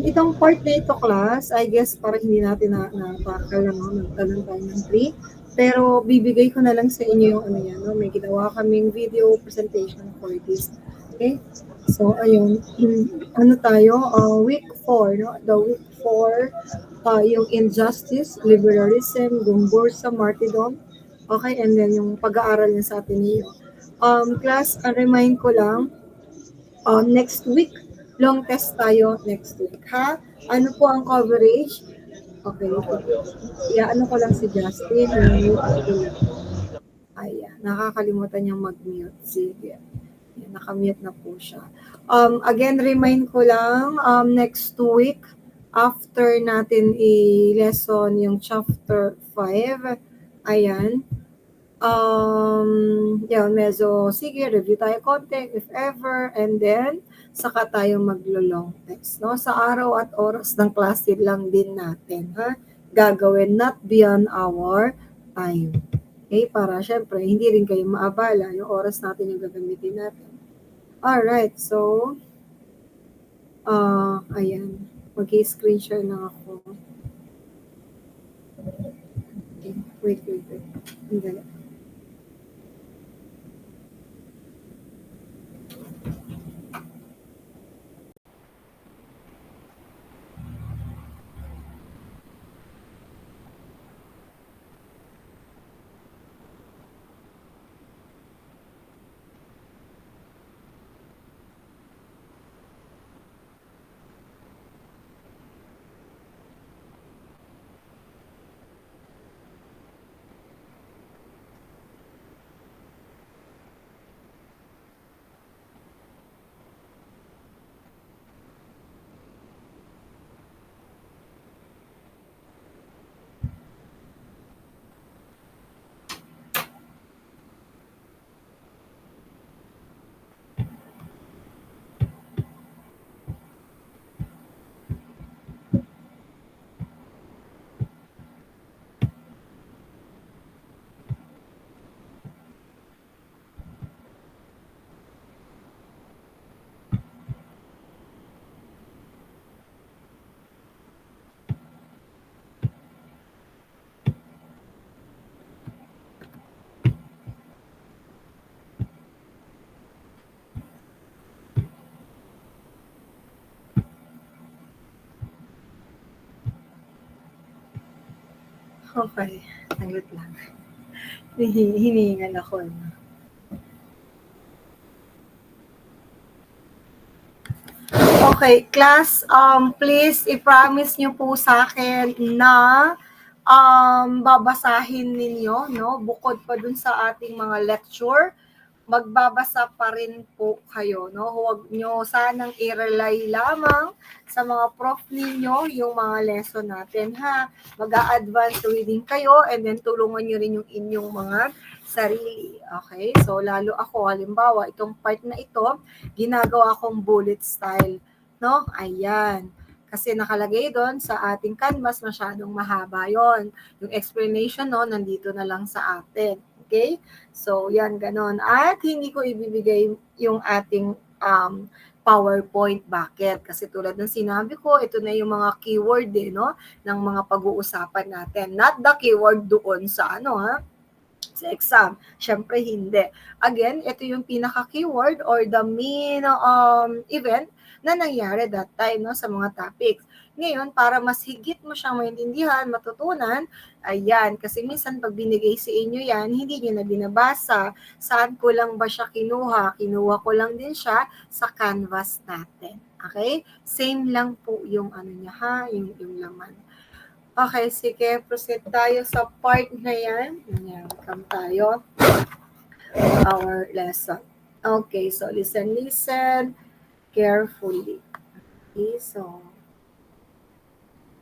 Itong part na ito, class, I guess parang hindi natin na-tackle, nagtanong tayo ng 3. Pero bibigay ko na lang sa inyo yung ano yan, no? May ginawa kaming video presentation for this. Okay? So, ayun. Ano tayo? Week 4, no? The week 4, yung injustice, liberalism, Gombursa, martyrdom. Okay? And then yung pag-aaral niya sa Ateneo. Class, remind ko lang, next week, long test tayo next week, ha? Ano po ang coverage? Okay. Ano ko lang si Justin. I-mute ko lang. Ayan, nakakalimutan niyang mag-mute. Sige. Ayan, nakamute na po siya. Again, remind ko lang, next week, after natin i-lesson yung chapter 5, ayan, yun, medyo, sige, review tayo konti, if ever, and then, saka tayo maglo-long text, no? Sa araw at oras ng klase lang din natin, ha? Gagawin not beyond our time. Okay? Para, syempre, hindi rin kayo maabala yung oras natin yung gagamitin natin. Alright, so, ayan, mag-i-screen share na ako. Okay, wait. Hindi. Okay, saglit lang. Hinihingal ako. Okay, class, please i-promise niyo po sa akin na babasahin ninyo, no? Bukod pa dun sa ating mga lecture, magbabasa pa rin po kayo, no? Huwag nyo sanang i-rely lamang sa mga prof ninyo yung mga lesson natin, ha? Mag-a-advance reading kayo and then tulungan nyo rin yung inyong mga sarili, okay? So, lalo ako, halimbawa, itong part na ito, ginagawa kong bullet style, no? Ayan. Kasi nakalagay doon sa ating canvas, masyadong mahaba yon. Yung explanation, no, nandito na lang sa atin. Okay? So, yan, ganon. At hindi ko ibibigay yung ating PowerPoint. Bakit? Kasi tulad ng sinabi ko, ito na yung mga keyword no, ng mga pag-uusapan natin. Not the keyword doon sa sa exam. Siyempre, hindi. Again, ito yung pinaka-keyword or the main event na nangyari that time, no, sa mga topics. Ngayon, para mas higit mo siyang maintindihan, matutunan, ayan, kasi minsan pag binigay sa inyo yan, hindi nyo na binabasa. Saan ko lang ba siya kinuha? Kinuha ko lang din siya sa canvas natin. Okay? Same lang po yung ano niya ha, yung laman. Okay, sige, proceed tayo sa part na yan. Ayan, come tayo. Our lesson. Okay, so listen carefully. Okay, so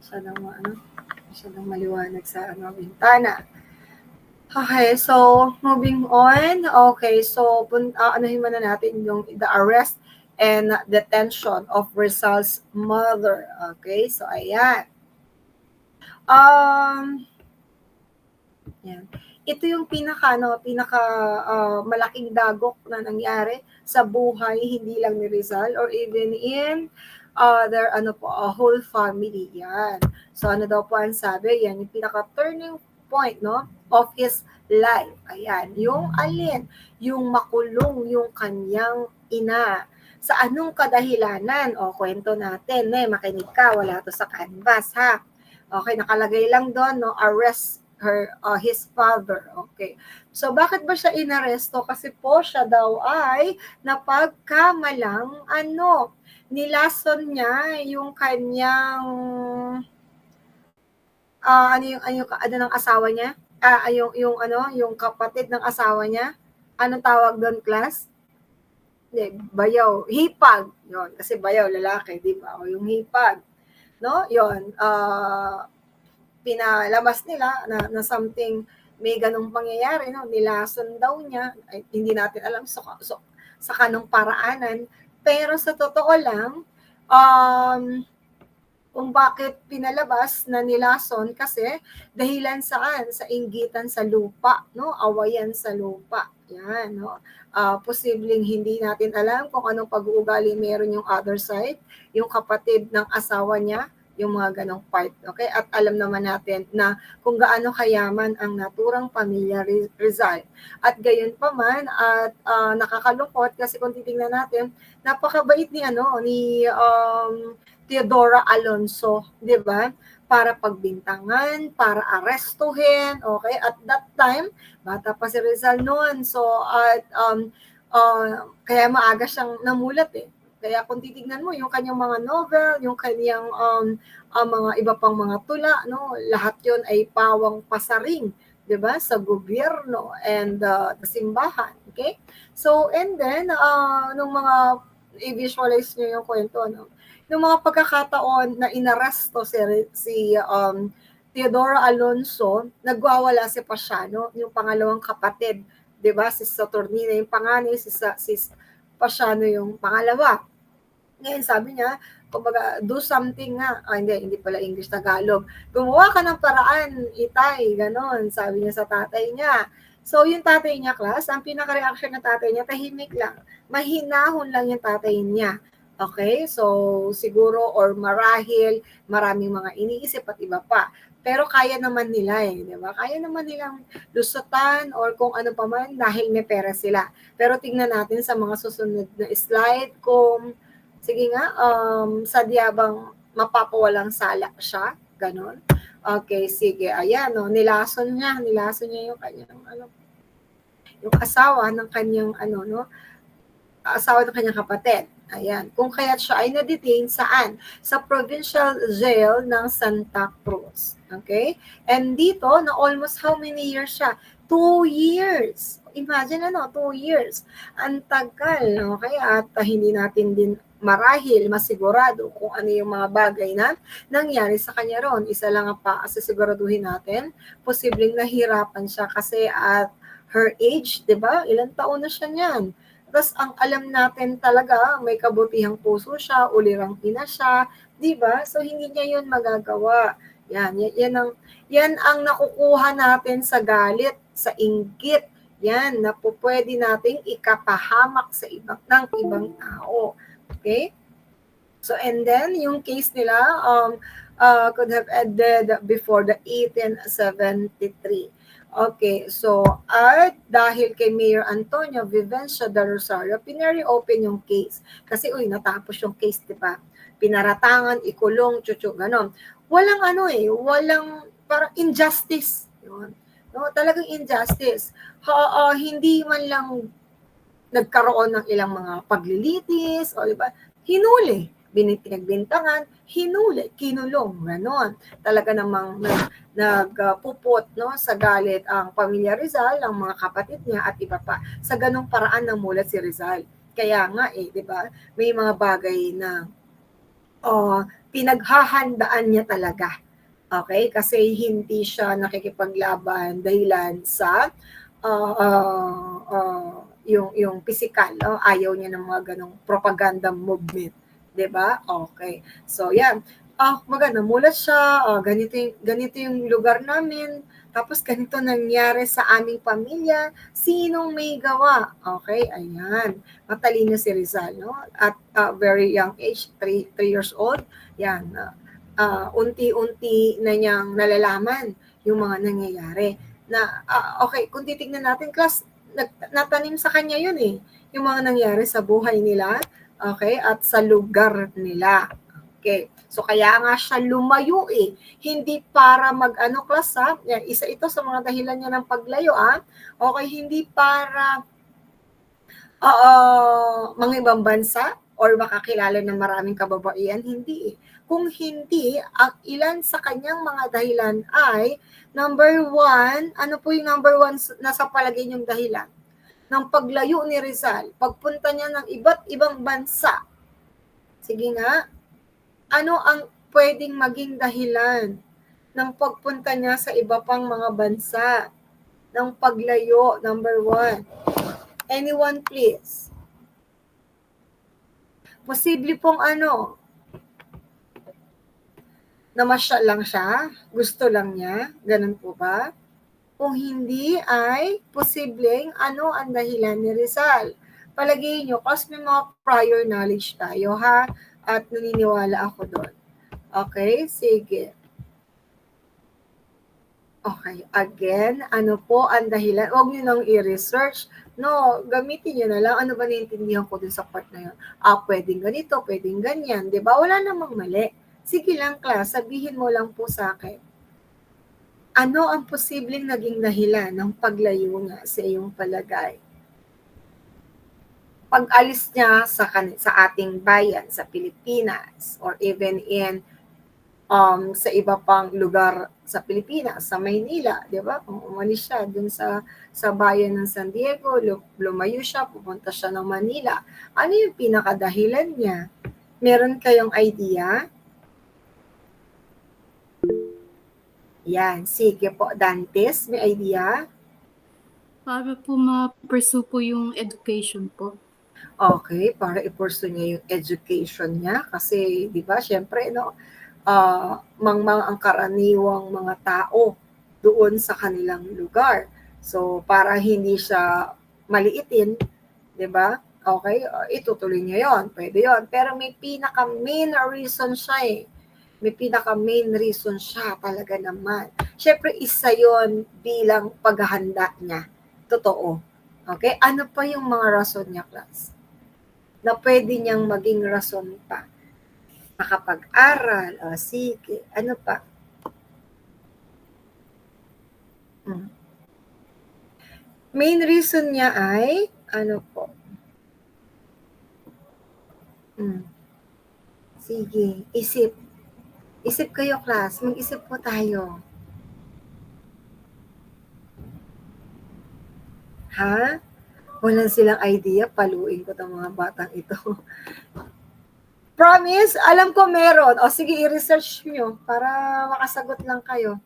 masyadong maliwanag sa bintana. Okay, so moving on. Okay, so anuhin muna natin yung the arrest and detention of Rizal's mother. Okay, so ayan. Yan. Ito yung pinaka malaking dagok na nangyari sa buhay hindi lang ni Rizal or even in other, a whole family. Yan. So, ano daw po ang sabi? Yan, yung pinaka-turning point, no, of his life. Ayan, yung alin? Yung makulong yung kanyang ina. Sa anong kadahilanan? O, kwento natin. Makinig ka. Wala to sa canvas, ha? Okay, nakalagay lang doon, no, arrest his father. Okay. So, bakit ba siya inaresto? Kasi po siya daw ay napagkamalang nilason niya yung kanyang ano ng asawa niya? Yung kapatid ng asawa niya. Anong tawag doon, class? Hindi, bayaw. Hipag. Yon, kasi bayaw lalaki, di ba? O yung hipag. No? Yon, pinalabas nila na something, may ganong pangyayari, no? Nilason daw niya, ay, hindi natin alam sa kanong paraanan, pero sa totoo lang, kung bakit pinalabas na nilason, kasi dahilan saan? Sa inggitan sa lupa, no? Awayan sa lupa. Yan, no? Posibleng hindi natin alam kung anong pag-uugali meron yung other side, yung kapatid ng asawa niya, yung mga ganong part. Okay? At alam naman natin na kung gaano kayaman ang naturang pamilya Rizal. At gayon pa man, at nakakalungkot kasi kung titingnan natin, napakabait ni Teodora Alonso, 'di ba? Para pagbintangan, para arestuhin, okay? At that time, bata pa si Rizal noon. So at kaya maaga siyang namulat eh. Kaya kung titignan mo yung kanyang mga novel, yung kanyang mga iba pang mga tula, no, lahat 'yon ay pawang pasaring, 'di ba, sa gobyerno and the simbahan, okay? So and then nung mga i-visualize niyo yung kwento, no, yung mga pagkakataon na inaresto si Teodora Alonso, nagwawala si Pasiano, yung pangalawang kapatid, 'di ba? Si Saturnina yung panganay, si Pasiano yung pangalawa. Ngayon sabi niya, kumbaga, do something nga. Hindi pala English, Tagalog. Gumawa ka ng paraan, itay, ganon, sabi niya sa tatay niya. So, yung tatay niya, class, ang pinaka-reaction ng tatay niya, tahimik lang. Mahinahon lang yung tatay niya. Okay? So, siguro, or marahil, maraming mga iniisip at iba pa. Pero kaya naman nila di ba? Kaya naman nilang lusutan or kung ano pa man dahil may pera sila. Pero tingnan natin sa mga susunod na slide kung sige nga, sadya bang mapapawalang sala siya, ganon. Okay, sige, ayan, no, nilason niya yung kanyang, yung asawa ng kanyang, asawa ng kanyang kapatid. Ayan, kung kaya siya ay na-detain saan? Sa provincial jail ng Santa Cruz. Okay? And dito, na almost how many years siya? 2 years. Imagine 2 years. Ang tagal, okay? At hindi natin din marahil masigurado kung ano yung mga bagay na nangyari sa kanya ron. Isa lang pa, siguraduhin natin, posibleng nahirapan siya kasi at her age, di ba? Ilang taon na siya niyan. Tapos ang alam natin talaga, may kabutihang puso siya, ulirang ina siya, 'di ba? So hindi niya 'yun magagawa. Yan ang nakukuha natin sa galit, sa inggit. Yan na pwede nating ikapahamak sa ibang tao. Okay? So and then yung case nila could have ended before the 1873. Okay, so at dahil kay Mayor Antonio Vivencia de Rosario, pinare-open yung case. Kasi natapos yung case, di ba? Pinaratangan, ikulong, chuchu, ganon. Walang parang injustice. Yun. No, talagang injustice. Hindi man lang nagkaroon ng ilang mga paglilitis, o di ba? Hinuli, pinagbintangan, hinuli, kinulong, ganon. Talaga namang nagpupot sa galit ang pamilya Rizal, ang mga kapatid niya at iba pa. Sa ganong paraan namulat si Rizal. Kaya nga di ba, may mga bagay na pinaghahandaan niya talaga. Okay? Kasi hindi siya nakikipaglaban dahilan sa yung physical, ayaw niya ng mga ganong propaganda movement, 'di ba? Okay. So yan, Maganda, namulat siya, ganito yung lugar namin, tapos ganito nangyari sa aming pamilya, sinong may gawa? Okay, ayan. Matalino si Rizal, no? At very young age, 3 years old, yan. Unti-unti na niyang nalalaman yung mga nangyayari. Okay, kung titignan natin, class, natanim sa kanya yun eh. Yung mga nangyari sa buhay nila, okay, at sa lugar nila. Okay. So kaya nga siya lumayo eh. Hindi para mag-ano class ha. Isa ito sa mga dahilan niya ng paglayo Okay, hindi para mga ibang bansa or makakilala ng maraming kababaihan, hindi eh. Kung hindi, ang ilan sa kanyang mga dahilan ay, number one, ano po yung number one na sa palagay niyong dahilan? Ng paglayo ni Rizal, pagpunta niya ng iba't ibang bansa. Sige nga, ano ang pwedeng maging dahilan ng pagpunta niya sa iba pang mga bansa? Ng paglayo, number one. Anyone please? Posible pong namasyal lang siya, gusto lang niya, ganun po ba? Kung hindi ay posibleng ano ang dahilan ni Rizal. Palagay nyo, kasi may mga prior knowledge tayo ha, at naniniwala ako doon. Okay, sige. Okay, again, ano po ang dahilan? Huwag nyo nang i-research. No, gamitin nyo na lang. Ano ba naiintindihan ko dun sa part na yun? Pwedeng ganito, pwedeng ganyan. Di ba? Wala namang mali. Sige lang, class, sabihin mo lang po sa akin. Ano ang posibleng naging dahilan ng paglayo nga sa iyong palagay? Pag-alis niya sa ating bayan, sa Pilipinas, or even in sa iba pang lugar sa Pilipinas, sa Maynila, di ba? Kung umalis siya dun sa bayan ng San Diego, lumayo siya, pupunta siya ng Manila. Ano yung pinakadahilan niya? Meron kayong idea? Yan, sige po. Dantes, may idea? Para po ma-pursue po yung education po. Okay, para i-pursue niya yung education niya kasi 'di ba syempre no, mangmang ang karaniwang mga tao doon sa kanilang lugar. So para hindi siya maliitin, 'di ba? Okay, itutuloy niya 'yon, pwede 'yon. Pero may pinaka main reason siya eh. May pinaka main reason siya talaga naman. Syempre isa 'yon bilang paghahanda niya. Totoo. Okay, ano pa yung mga rason niya, class? Na pwede niyang maging rason pa. Makapag-aral, sige, ano pa? Main reason niya ay, ano po? Sige, isip. Isip kayo, class. Mag-isip po tayo. Ha? Walang silang idea, paluin ko itong mga batang ito. Promise, alam ko meron. Sige, i-research nyo para makasagot lang kayo.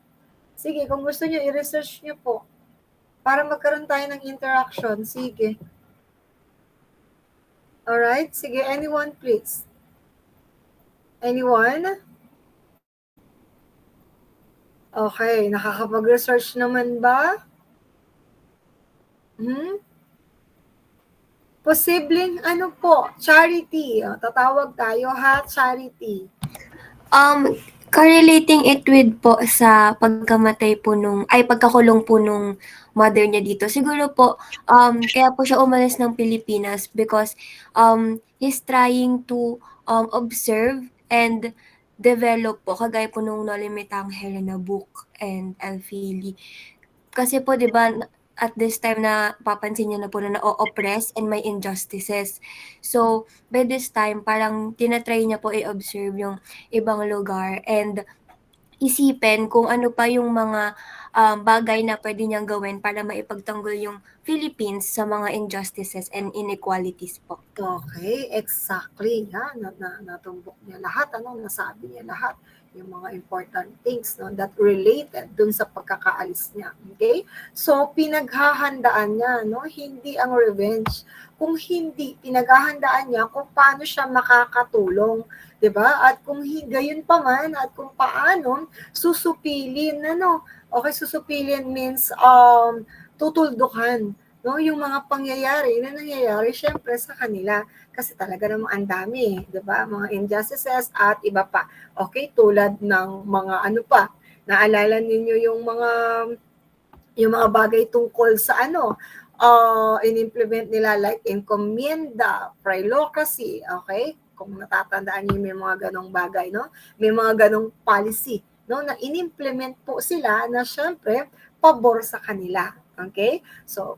Sige, kung gusto nyo, i-research nyo po. Para magkaroon tayo ng interaction. Sige. Alright, sige, anyone please? Anyone? Okay, nakakapag-research naman ba? Posibleng ano po, charity. Tatawag tayo ha, charity. Correlating it with po sa pagkamatay po pagkakulong po nung mother niya dito. Siguro po, kaya po siya umalis ng Pilipinas because he's trying to observe and develop po, kagaya po nung No Limitang Helena book and Elfili. Kasi po, di ba, at this time na papansin niya na po na na-oppress and may injustices. So, by this time, parang tinatry niya po i-observe yung ibang lugar and isipin kung ano pa yung mga bagay na pwede niyang gawin para maipagtanggol yung Philippines sa mga injustices and inequalities po. Okay, exactly. Natumbok niya lahat, nasabi niya lahat yung mga important things that related dun sa pagkakaalis niya. Okay? So, pinaghahandaan niya, hindi ang revenge. Kung hindi, pinaghahandaan niya kung paano siya makakatulong, 'di ba? At kung gayon pa man at kung paano susupilin okay, susupilin means tutuldukan yung mga pangyayari na nangyayari syempre sa kanila kasi talaga namang ang dami, 'di ba? Mga injustices at iba pa. Okay, tulad ng mga pa, naalala ninyo yung mga bagay tungkol sa in-implement nila like encomienda, prilocracy, okay? Kung natatandaan niyo may mga ganong bagay, no? May mga ganong policy, no? Na in-implement po sila na syempre pabor sa kanila, okay? So,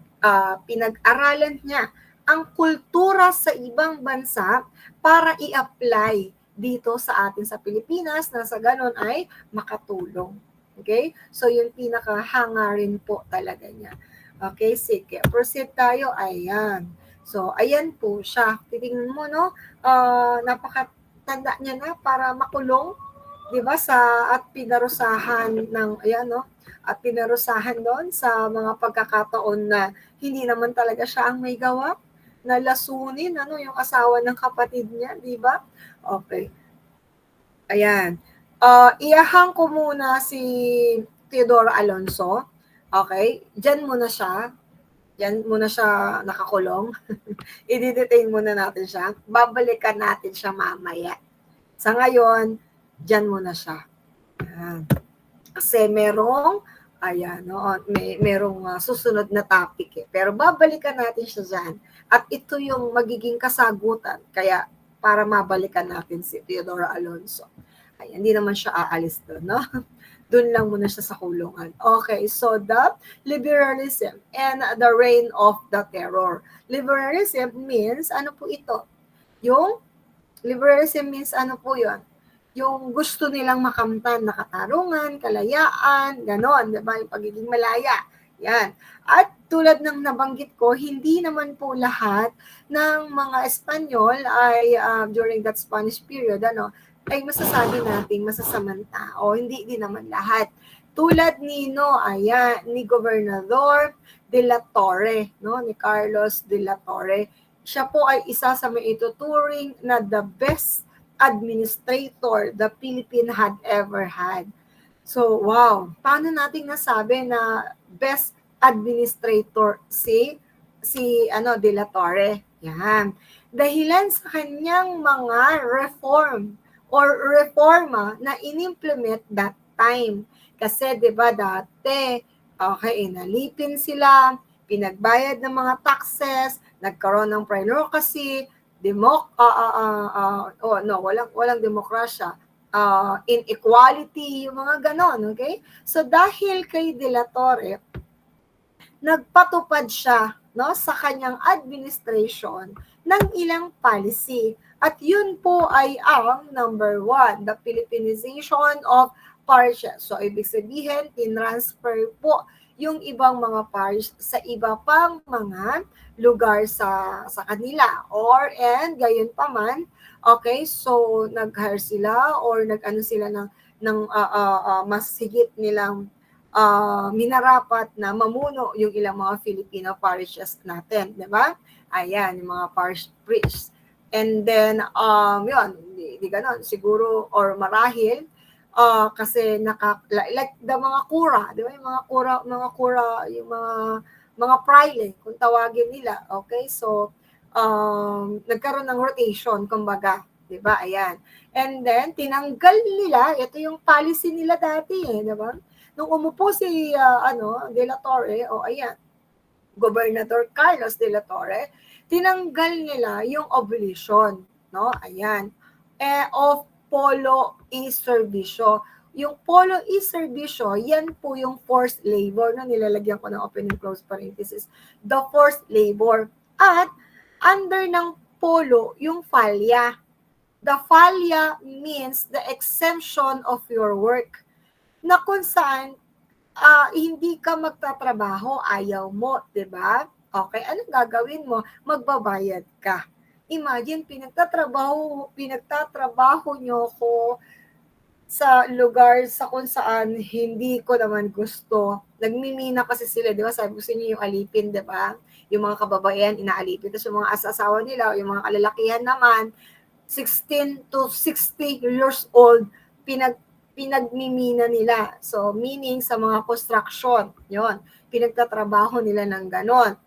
pinag-aralan niya ang kultura sa ibang bansa para i-apply dito sa atin sa Pilipinas na sa ganon ay makatulong. Okay? So, yung pinaka-hangarin po talaga niya. Okay, sige. Proceed tayo. Ayan. So, ayan po siya. Titingnan mo, no? Napakatanda niya na para makulong. Diba? At pinarusahan ng, ayan, no? At pinarusahan doon sa mga pagkakataon na hindi naman talaga siya ang may gawa. Nalasunin, yung asawa ng kapatid niya, di ba? Okay. Ayan. Iahang ko muna si Teodoro Alonso. Okay? Diyan muna siya. Diyan muna siya nakakulong. I-detain muna natin siya. Babalikan natin siya mamaya. Sa ngayon, diyan muna siya. Ayan. Kasi merong susunod na topic eh. Pero babalikan natin siya dyan. At ito yung magiging kasagutan. Kaya para mabalikan natin si Teodoro Alonso. Ay, hindi naman siya aalis doon, no? Doon lang muna siya sa kulungan. Okay, so the liberalism and the reign of the terror. Liberalism means, ano po ito? Yung liberalism means ano po yun? Yung gusto nilang makamtan na katarungan, kalayaan, ganon, diba? Yung pagiging malaya. Yan. At tulad ng nabanggit ko, hindi naman po lahat ng mga Espanyol ay during that Spanish period, ay masasabi nating masasamang tao. Hindi din naman lahat. Tulad ni Gobernador de la Torre, ni Carlos de la Torre. Siya po ay isa sa may ituturing na the best administrator the Philippines had ever had. So, wow. Paano nating nasabi na best administrator si de la Torre? Yan. Dahilan sa kanyang mga reforma na in-implement that time. Kasi 'di ba dati, inalipin sila, pinagbayad ng mga taxes, nagkaroon ng prilocracy, walang demokrasya, inequality, yung mga ganon, okay? So dahil kay De La Torre, nagpatupad siya sa kanyang administration ng ilang policy. At yun po ay ang number 1, the Philippinization of parishes. So ibig sabihin, tinransfer po yung ibang mga parish sa iba pang mga lugar sa kanila. Gayon pa man, okay, so nag-hire sila or nag-ano sila ng mas higit nilang minarapat na mamuno yung ilang mga Filipino parishes natin, di ba? Ayan, yung mga parish priests. And then, yun, di ganon, siguro, or marahil, kasi like the mga kura, di ba? Yung mga kura, yung mga praile, kung tawagin nila, okay? So, nagkaroon ng rotation, kumbaga, di ba? Ayan. And then, tinanggal nila, ito yung policy nila dati, di ba? Nung umupo si De La Torre, ayan, Gobernador Carlos De La Torre, tinanggal nila yung abolition, no? Ayan. Of polo e-servisyo. Yung polo e-servisyo, yan po yung forced labor, no? Nilalagyan ko ng open and close parenthesis. The forced labor. At under ng polo, yung falya. The falya means the exemption of your work, na kung saan hindi ka magtatrabaho, ayaw mo, 'di ba? Okay, anong gagawin mo? Magbabayad ka. Imagine, pinagtatrabaho nyo ko sa lugar sa kung saan hindi ko naman gusto. Nagmimina kasi sila, di ba? Sabi ko sa inyo yung alipin, di ba? Yung mga kababaihan, inaalipin. Tapos yung mga asawa nila, yung mga kalalakihan naman, 16 to 60 years old, pinagmimina nila. So, meaning sa mga construction, yon, pinagtatrabaho nila ng ganon.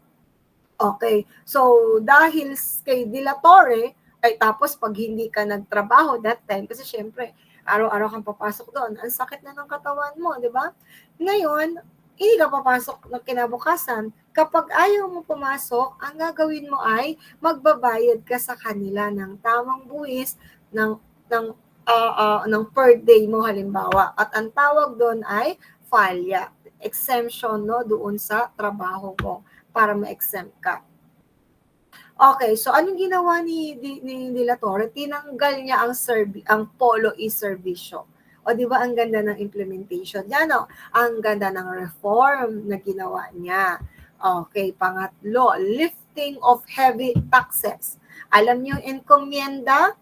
Okay, so dahil kay De La Torre, ay tapos pag hindi ka nagtrabaho that time, kasi syempre, araw-araw kang papasok doon, ang sakit na ng katawan mo, di ba? Ngayon, hindi ka papasok ng kinabukasan. Kapag ayaw mo pumasok, ang gagawin mo ay magbabayad ka sa kanila ng tamang buwis ng per day mo halimbawa. At ang tawag doon ay falya, exemption no doon sa trabaho mo para ma-exempt ka. Okay, so anong ginawa ni De La Torre? Tinanggal niya ang polo e-servisyo. O di ba ang ganda ng implementation niya, no? Ang ganda ng reform na ginawa niya. Okay, pangatlo, lifting of heavy taxes. Alam niyo encomienda?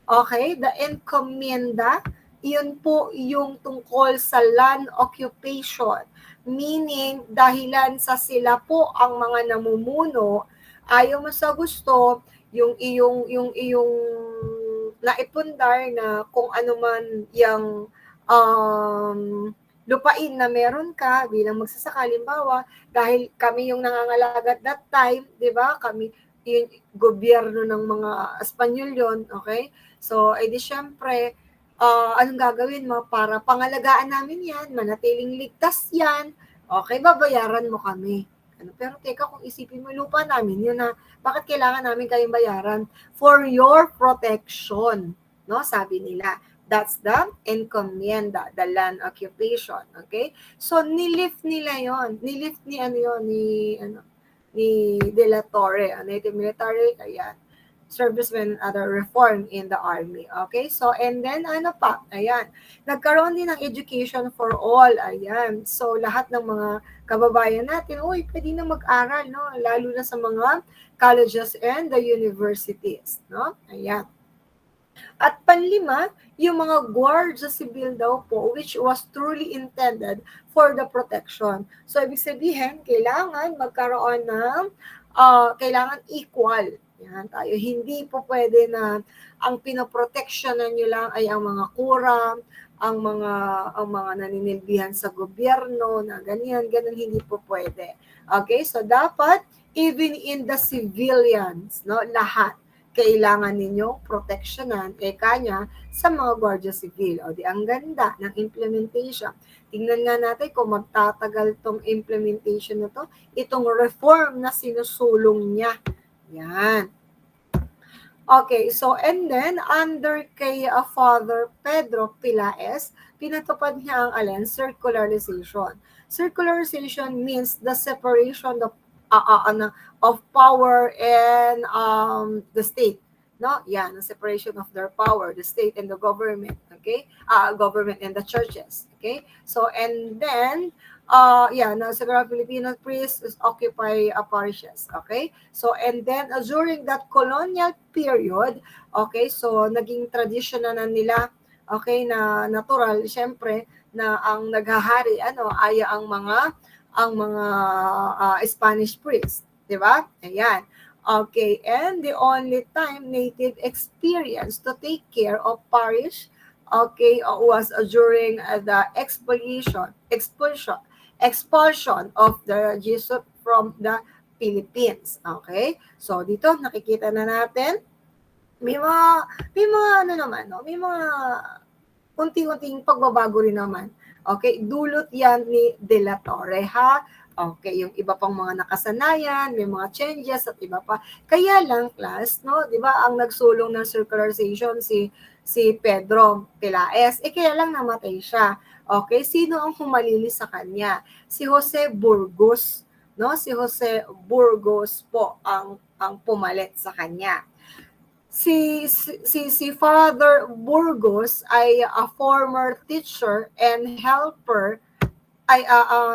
Okay, the encomienda, yun po yung tungkol sa land occupation. Meaning, dahilan sa sila po ang mga namumuno, ayaw mo sa gusto, yung iyong naipundar na kung ano man yung lupain na meron ka bilang magsasaka, halimbawa, dahil kami yung nangangalaga at that time, di ba? Kami, yung gobyerno ng mga Espanyol yon, okay? So, edi syempre, anong gagawin mo para pangalagaan namin yan, manatiling ligtas yan, okay, babayaran mo kami. Pero teka, kung isipin mo, lupa namin yun na, bakit kailangan namin kayong bayaran? For your protection, no? Sabi nila, that's the encomienda, the land occupation, okay? So, nilift nila yon, nilift ni De La Torre, native military, ayan, servicemen and other reform in the army. Okay? So, and then, ano pa? Ayan. Nagkaroon din ng education for all. Ayan. So, lahat ng mga kababayan natin, uy, pwede na mag-aral, no? Lalo na sa mga colleges and the universities, no? Ayan. At panlima, yung mga Guardia Civil daw po, which was truly intended for the protection. So, ibig sabihin, kailangan magkaroon ng, kailangan equal. Yan tayo. Hindi po pwede na ang pinoproteksyonan nyo lang ay ang mga kuram, ang mga naninilbihan sa gobyerno, na ganyan, hindi po pwede. Okay? So, dapat, even in the civilians, no, lahat, kailangan ninyong proteksyonan kanya sa mga Guardia Civil. O di ang ganda ng implementation. Tingnan nga natin kung magtatagal tong implementation na to, itong reform na sinusulong niya. Yan. Okay, so and then under kay Father Pedro Pilaes, pinatupad niya ang circularization. Circularization means the separation of power and the state, no? Yan, the separation of their power, the state and the government, okay? Government and the churches, okay? So and then na Sagrada Filipino priests occupy parishes, okay? So and then during that colonial period, okay, so naging tradition na nila, okay, na natural, syempre, na ang naghahari ay ang mga Spanish priests, di ba? Ayan. Okay, and the only time native experience to take care of parish, okay, was during the expulsion of the Jesuit from the Philippines. Okay? So dito nakikita na natin may mga naman, no? May mga unti-unting pagbabago rin naman. Okay, dulot yan ni De La Torre, ha? Okay, yung iba pang mga nakasanayan, may mga changes at iba pa. Kaya lang, class, no, 'di ba, ang nagsulong ng circularization si Pedro Pilaes, kaya lang namatay siya. Okay, sino ang humalili sa kanya? Si Jose Burgos, no? Si Jose Burgos po ang pumalit sa kanya. Si Father Burgos ay a former teacher and helper, ay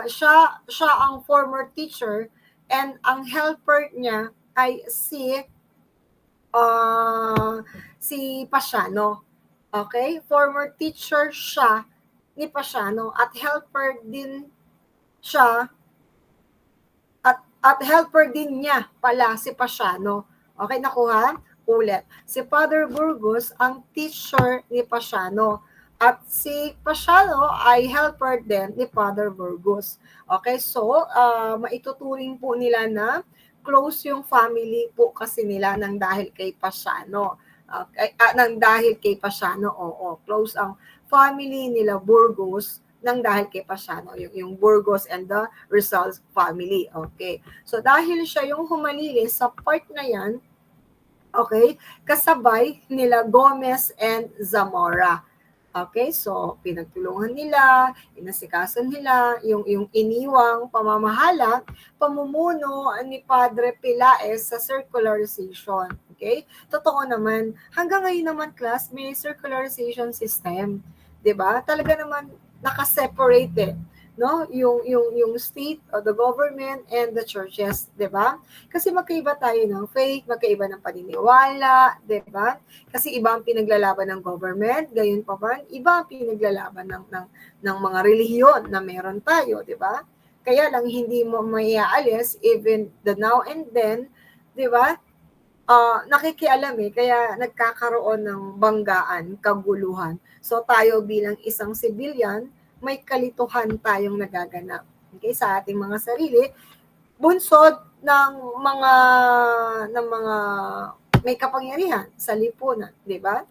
siya ang former teacher, and ang helper niya ay si Pasiano. Okay? Former teacher siya ni Pasiano at helper din siya at helper din niya pala si Pasiano. Okay, nakuha? ulit. Si Father Burgos ang teacher ni Pasiano. At si Pasiano ay helper din ni Father Burgos. Okay, so maituturing po nila na close yung family po kasi nila ng dahil kay Pasiano. Nang dahil kay Pasiano, oo, close ang family nila Burgos nang dahil kay Pasiano, yung Burgos and the Rizal family. Okay, so dahil siya yung humalili sa part na yan, okay, kasabay nila Gomez and Zamora. Okay, so pinagtulungan nila, inasikaso nila yung iniwang pamamahala, pamumuno ni Padre Pilaes sa circularization. Okay? Totoo naman, hanggang ngayon naman class, may circularization system. 'Di ba? Talaga naman naka-separate no? Yung state or the government and the churches, 'di ba? Kasi magkaiba tayo ng faith, magkaiba ng paniniwala, 'di ba? Kasi iba ang pinaglalaban ng government, gayon pa man, iba ang pinaglalaban ng mga relihiyon na meron tayo, 'di ba? Kaya lang hindi mo maiaalis even the now and then, 'di ba? Nakikialam kaya nagkakaroon ng banggaan, kaguluhan. So tayo bilang isang civilian, may kalituhan tayong nagaganap. Okay, sa ating mga sarili, bunsod ng mga may kapangyarihan sa lipunan, di ba?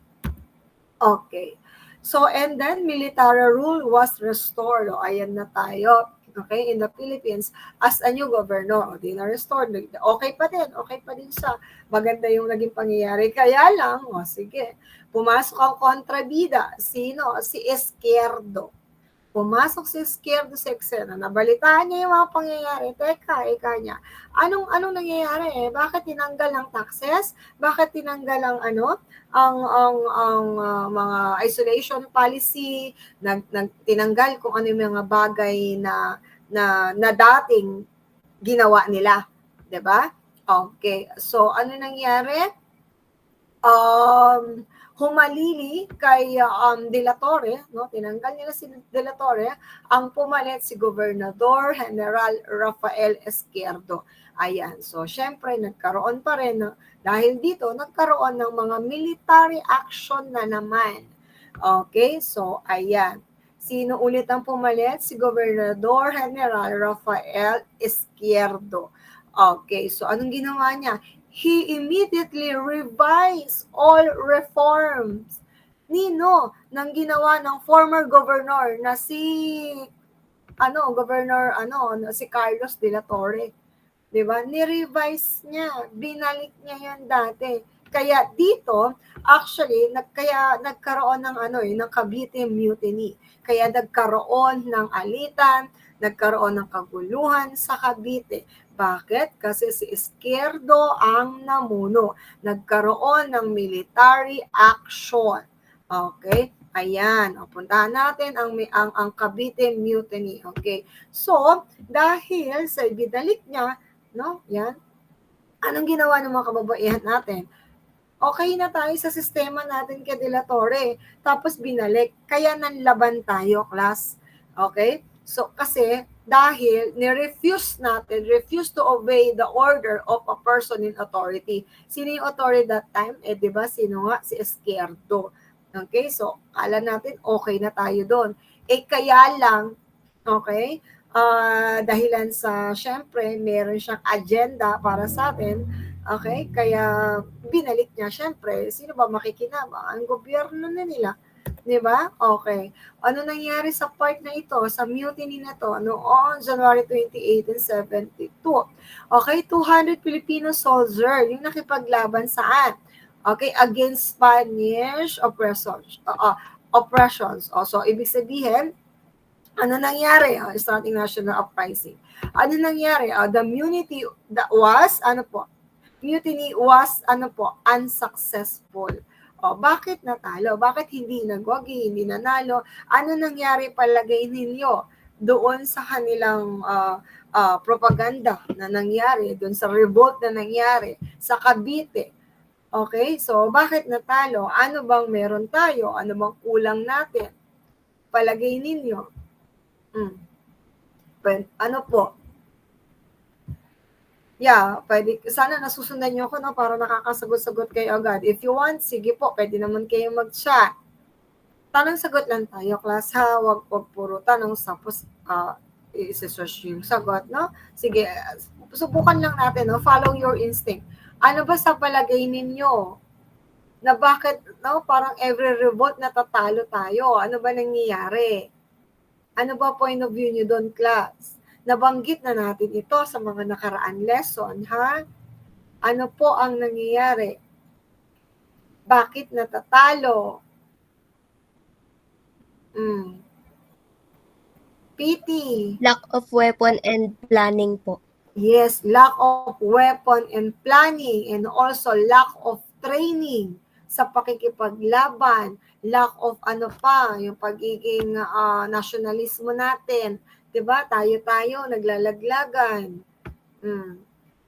Okay. So, and then military rule was restored. Ayan na tayo. Okay, in the Philippines, as a new governor, di na-restored. Okay pa din siya. Maganda yung naging pangyayari. Kaya lang, sige, pumasok ang kontrabida. Sino? Si Izquierdo. Pumasok si Izquierdo sa eksena. Nabalitaan niya yung mga pangyayari. Teka, niya. Anong nangyayari? Bakit tinanggal ang taxes? Bakit tinanggal ang mga isolation policy? Tinanggal kung ano yung mga bagay na dating ginawa nila, 'di ba? Okay. So ano nangyari? Humalili kay De La Torre, no? Tinanggal nila si De La Torre, ang pumalit si Gobernador General Rafael Izquierdo. Ayan. So syempre nagkaroon pa rin dahil dito nagkaroon ng mga military action na naman. Okay? So ayan. Sino ulit ang pumalit? Si Gobernador General Rafael Izquierdo. Okay, so anong ginawa niya? He immediately revised all reforms. Nino, nang ginawa ng former governor na si si Carlos de la Torre. 'Di ba? Ni-revise niya, binalik niya 'yan dati. Kaya dito, actually, nagkaroon ng ng Cavite Mutiny. Kaya nagkaroon ng alitan, nagkaroon ng kaguluhan sa Cavite. Bakit? Kasi si Izquierdo ang namuno. Nagkaroon ng military action. Okay? Ayan, puntahan natin ang Cavite Mutiny. Okay? So, dahil sa binalik niya, no? Yan. Anong ginawa ng mga kababaihan natin? Okay na tayo sa sistema natin kay De La Torre. Tapos binalik. Kaya nanlaban tayo, class. Okay? So, kasi dahil refuse to obey the order of a person in authority. Sino yung authority that time? Di ba? Sino nga? Si Izquierdo. Okay? So, kala natin okay na tayo doon. Kaya lang, okay? Dahilan sa, syempre, meron siyang agenda para sa atin. Okay? Kaya, binalik niya, syempre, sino ba makikinabang? Ang gobyerno na nila. Diba? Okay. Ano nangyari sa part na ito, sa mutiny na to, noong January 28, 1972? Okay, 200 Filipino soldiers, yung nakipaglaban saan? Okay, against Spanish oppressions. So, ibig sabihin, ano nangyari? Starting national uprising. Ano nangyari? The mutiny was, mutiny was, unsuccessful. Bakit natalo? Bakit hindi nagwagi, hindi nanalo? Ano nangyari palagay ninyo doon sa kanilang propaganda na nangyari, doon sa revolt na nangyari sa Cavite? Okay? So, bakit natalo? Ano bang meron tayo? Ano bang kulang natin? Palagay ninyo? Ano po? Yeah, pwede. Sana nasusundan niyo ako, no, para nakakasagot-sagot kayo agad. If you want, sige po, pwede naman kayo mag-chat. Tanong-sagot lang tayo, class, ha? Wag puro tanong, tapos isi-search yung sagot, no? Sige, subukan lang natin, no? Follow your instinct. Ano ba sa palagay ninyo na bakit, no, parang every revolt natatalo tayo? Ano ba nangyayari? Ano ba point of view nyo doon, class? Nabanggit na natin ito sa mga nakaraan lesson, ha? Ano po ang nangyayari? Bakit natatalo? PT. Lack of weapon and planning po. Yes, lack of weapon and planning, and also lack of training sa pakikipaglaban, lack of ano pa, yung pagiging nationalismo natin. 'Di ba? Tayo naglalaglagan.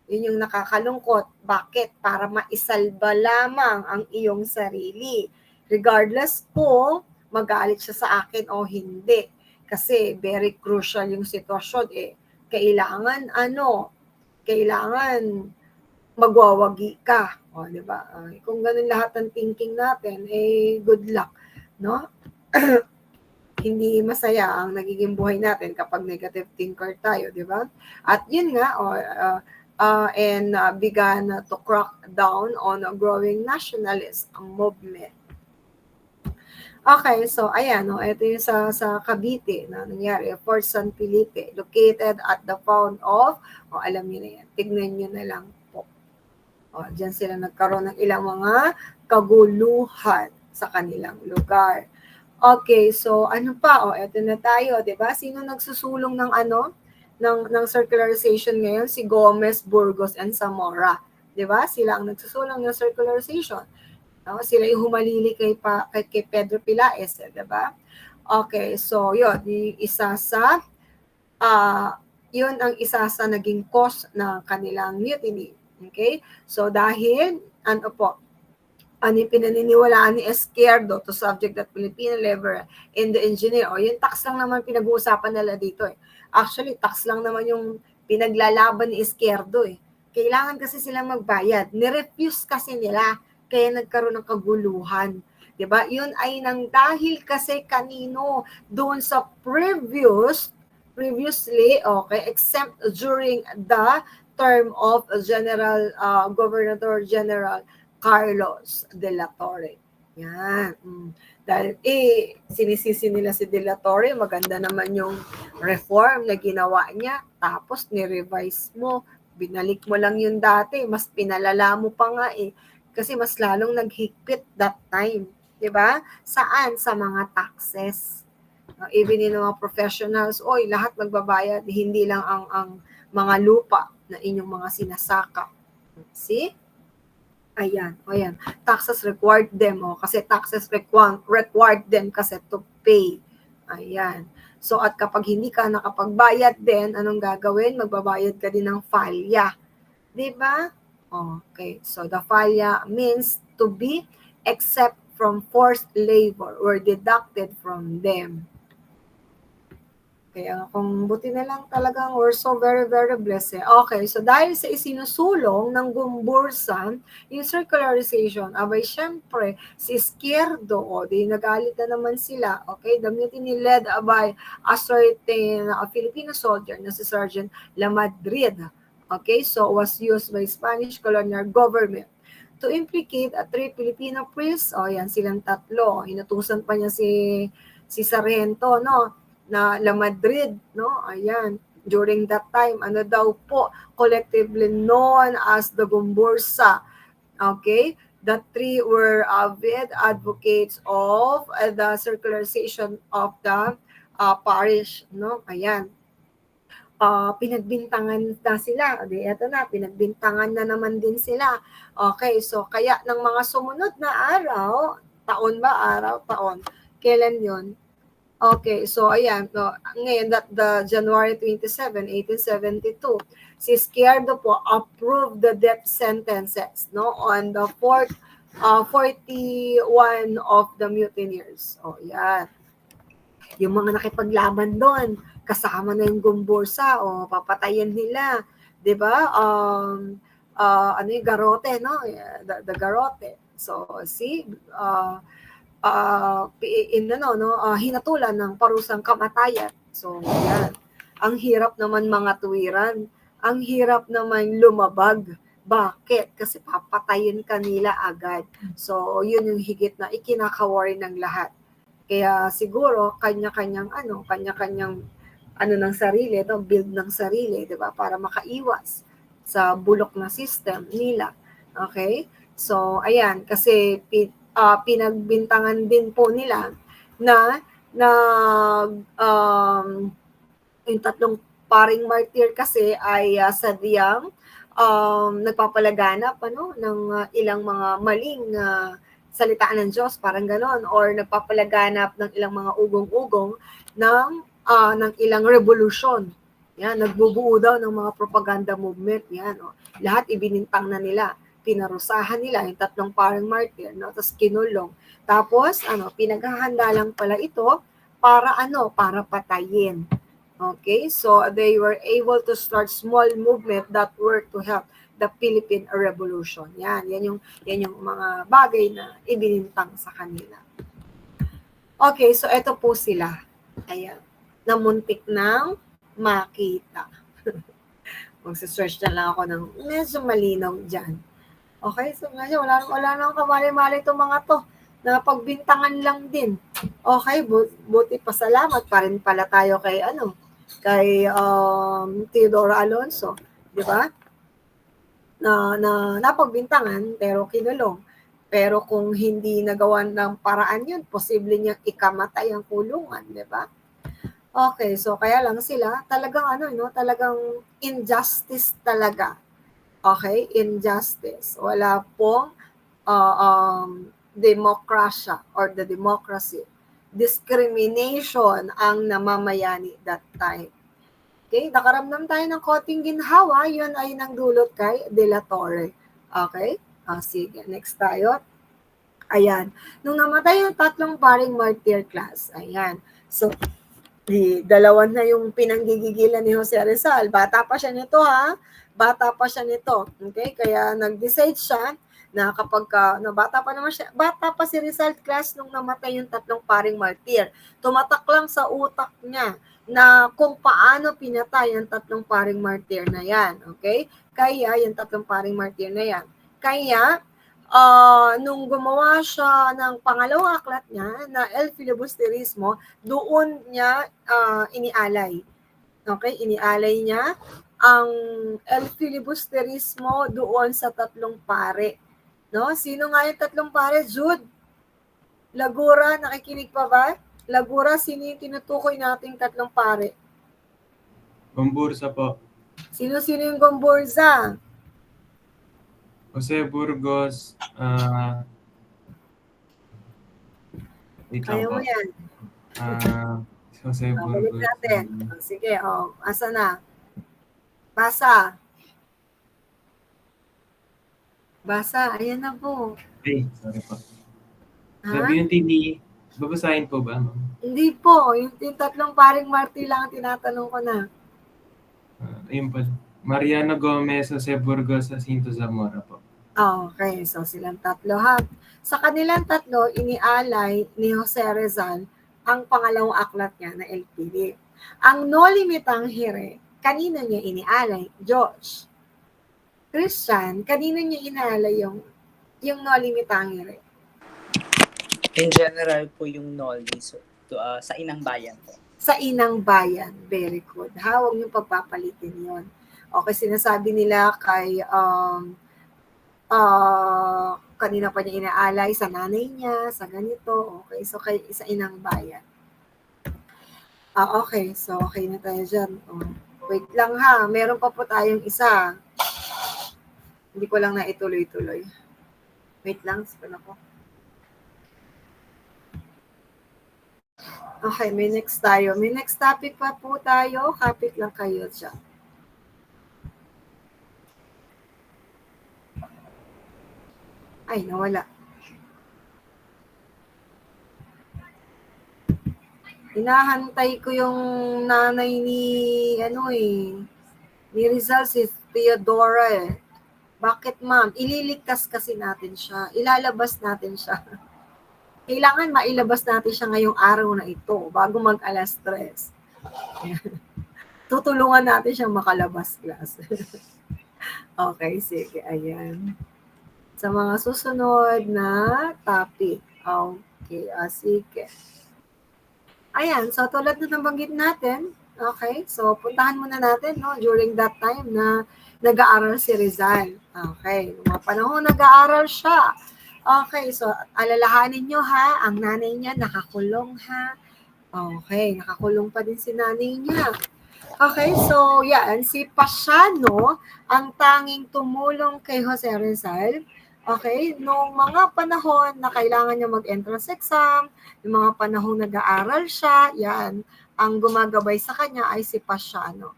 Yun yung nakakalungkot. Bakit? Para maisalba lamang ang iyong sarili. Regardless kung magalit siya sa akin o hindi. Kasi very crucial yung sitwasyon eh. Kailangan magwawagi ka. O, di ba? Kung ganun lahat ng thinking natin, eh, good luck. No? Hindi masaya ang nagiging buhay natin kapag negative thinker tayo, di ba? At yun nga, began to crack down on a growing nationalist movement. Okay, so ayan, ito yung sa Cavite na nangyari, Fort San Felipe, located at the found of, alam niyo na yan, tignan niyo na lang po. Diyan sila nagkaroon ng ilang mga kaguluhan sa kanilang lugar. Okay, so ano pa? Ito na tayo, 'di ba? Sino nagsusulong ng ng circularization ngayon? Si Gomez, Burgos, and Zamora. 'Di ba? Sila ang nagsusulong ng circularization. No? Sila yung humalili kay Pedro Pilaes, 'di ba? Okay, so 'yun, isa sa yun ang isa sa naging cause ng kanilang mutiny. Okay? So dahil ano yung pinaniniwalaan ni Izquierdo to subject that Filipino labor in the engineer. Yung tax lang naman pinag-uusapan nila dito eh. Actually, tax lang naman yung pinaglalaban ni Izquierdo eh. Kailangan kasi silang magbayad. Nirefuse kasi nila, kaya nagkaroon ng kaguluhan. Diba? Yun ay nang dahil kasi kanino doon sa previously, exempt during the term of Governor General Carlos de la Torre. Yan. Dahil sinisisi nila si de la Torre, maganda naman yung reform na ginawa niya, tapos ni-revise mo, binalik mo lang yung dati, mas pinalala mo pa nga kasi mas lalong naghigpit that time. Diba? Saan? Sa mga taxes. Even in mga professionals, lahat magbabayad, hindi lang ang mga lupa na inyong mga sinasaka. See? Ayan. Taxes required them, kasi taxes required them kasi to pay. Ayan. So, at kapag hindi ka nakapagbayad din, anong gagawin? Magbabayad ka din ng falya. Diba? Okay. So, the falya means to be exempt from forced labor or deducted from them. Kaya kung buti na lang talagang we're so very, very blessed. Okay, so dahil sa isinusulong ng Gumbursa, yung circularization, syempre, si Izquierdo, di nagalit na naman sila. Okay, the mutiny led by a certain Filipino soldier na si Sergeant Lamadrid. Okay, so was used by Spanish colonial government to implicate 3 Filipino priests. Yan silang tatlo. Inutusan pa niya si Sargento, no? Na La Madrid, no? Ayan. During that time, collectively known as the Gumbursa. Okay? The 3 were avid advocates of the circularization of the parish, no? Ayan. Pinagbintangan na sila. Ito na, pinagbintangan na naman din sila. Okay, so kaya ng mga sumunod na araw, taon. Kailan yon? Okay, so ayan, ngayon the January 27, 1872, si Izquierdo po approved the death sentences, no, on the 41 of the mutineers. Yan. Yung mga nakipaglaban doon, kasama na yung Gumbursa, papatayin nila. 'di ba? Ano yung garote, no? The garote. So, see, hinatulan ng parusang kamatayan. So, yan. Ang hirap naman mga tuwiran. Ang hirap naman lumabag. Bakit? Kasi papatayin ka nila agad. So, yun yung higit na ikinaka-worry ng lahat. Kaya siguro, kanya-kanyang ng sarili, build ng sarili, di ba? Para makaiwas sa bulok na system nila. Okay? So, ayan, kasi pinagbintangan din po nila na yung tatlong paring martir kasi ay sadyang nagpapalaganap ng ilang mga maling salitaan ng Diyos, parang ganon, or nagpapalaganap ng ilang mga ugong-ugong ng ilang revolusyon. Yan, nagbubuo daw ng mga propaganda movement. Yan, lahat ibinintang na nila. Pinarusahan nila yung tatlong parang martir, tapos kinulong. Tapos, pinaghahanda lang pala ito para para patayin. Okay, so they were able to start small movement that were to help the Philippine Revolution. Yan yung mga bagay na ibinintang sa kanila. Okay, so ito po sila. Ayan, namuntik nang makita. Magsa-search na lang ako ng medyo malinaw dyan. Okay, so ngayon, wala nang kamali-mali itong mga to na pagbintangan lang din. Okay, buti pasalamat pa rin pala tayo kay Teodoro Alonso, di ba? Na napagbintangan pero kinulong. Pero kung hindi nagawan ng paraan yun, posible niyang ikamatay ang kulungan, di ba? Okay, so kaya lang sila talagang talagang injustice talaga. Okay, injustice. Wala pong demokrasya or the democracy. Discrimination ang namamayani that time. Okay, nakaramdam tayo ng konting ginhawa, yun ay nangdulot kay De La Torre. Okay, sige, next tayo. Ayan, nung namatay yung tatlong paring martyr class, ayan, so, dalawa na yung pinanggigigilan ni Jose Rizal. Bata pa siya nito, bata pa siya nito. Okay, kaya nag-decide siya na kapag bata pa si Rizal class nung namatay yung tatlong paring martir. Tumatak lang sa utak niya na kung paano pinatay ang tatlong paring martir na yan. Okay? Kaya yung tatlong paring martir na yan. Kaya nung gumawa siya ng pangalawang aklat niya na El Filibusterismo, doon niya inialay. Okay? Inialay niya ang El Filibusterismo doon sa tatlong pare. No? Sino nga yung tatlong pare? Jude Lagura, nakikinig pa ba? Lagura, sino yung tinutukoy nating tatlong pare? Gomburza po. Sino-sino yung Gomburza? Jose Burgos. Wait lang Kaya po. mo yan. Jose Balik Burgos. natin. Sige, asa na? Basa. Basa, ayan na po. Ay, sorry po. Ha? Sabi yung TV, babasahin po ba? Ma'am? Hindi po. Yung tatlong paring martir lang ang tinatanong ko na. Ayun po. Mariano Gomez, Jose Burgos, Jacinto Zamora po. Okay, so silang tatlo ha. Sa kanilang tatlo, inialay ni Jose Rizal ang pangalawang aklat niya na LPD. Ang No Limitang Hire, kanina niya inialay? George. Christian, kanina niya inaalay yung No Limitang Hire? In general po yung Noli sa Inang Bayan po. Sa Inang Bayan. Very good. Huwag niyong pagpapalitin yon. Okay, sinasabi nila kay kanina pa niya inaalay sa nanay niya, sa ganito. Okay, so kay sa Inang Bayan. Okay, so okay na tayo dyan. Wait lang ha, meron pa po tayong isa. Hindi ko lang na ituloy-tuloy. Wait lang, sige po. Okay, may next tayo. May next topic pa po tayo. Kapit lang kayo dyan. Ay, nawala. Hinahantay ko yung nanay ni Rizal, si Theodora eh. Bakit ma'am? Ililigtas kasi natin siya. Ilalabas natin siya. Kailangan mailabas natin siya ngayong araw na ito bago mag-alas 3. Tutulungan natin siyang makalabas, class. Okay, sige. Ayan. Sa mga susunod na topic. Okay, sige. Ayan, so tulad na nabanggit natin, okay, so puntahan muna natin, no, during that time na nag-aaral si Rizal. Okay, mga panahon nag-aaral siya. Okay, so alalahanin nyo ha, ang nanay niya nakakulong ha. Okay, nakakulong pa din si nanay niya. Okay, so yan, si Pasiano ang tanging tumulong kay Jose Rizal. Okay, noong mga panahon na kailangan niya mag-entrance exam, yung mga panahon nag-aaral siya, yan, ang gumagabay sa kanya ay si Pasiano.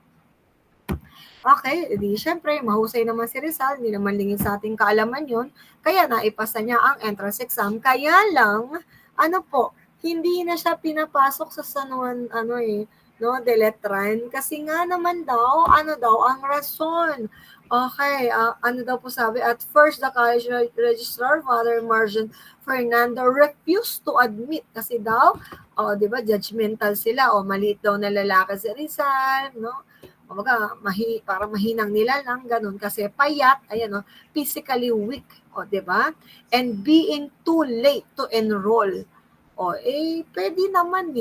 Okay, edi syempre, mahusay naman si Rizal, hindi naman lingid sa ating kaalaman yun, kaya naipasa niya ang entrance exam. Kaya lang, hindi na siya pinapasok sa San Juan, de Letran, kasi nga naman daw, ang rason. Okay, ano daw po sabi, at first the college registrar, Father Marjan Fernando, refused to admit kasi daw, di ba, judgmental sila, maliit daw na lalaki si Rizal, no? Kumbaga, parang mahinang nila lang, ganun, kasi payat, physically weak, di ba? And being too late to enroll. Pwede naman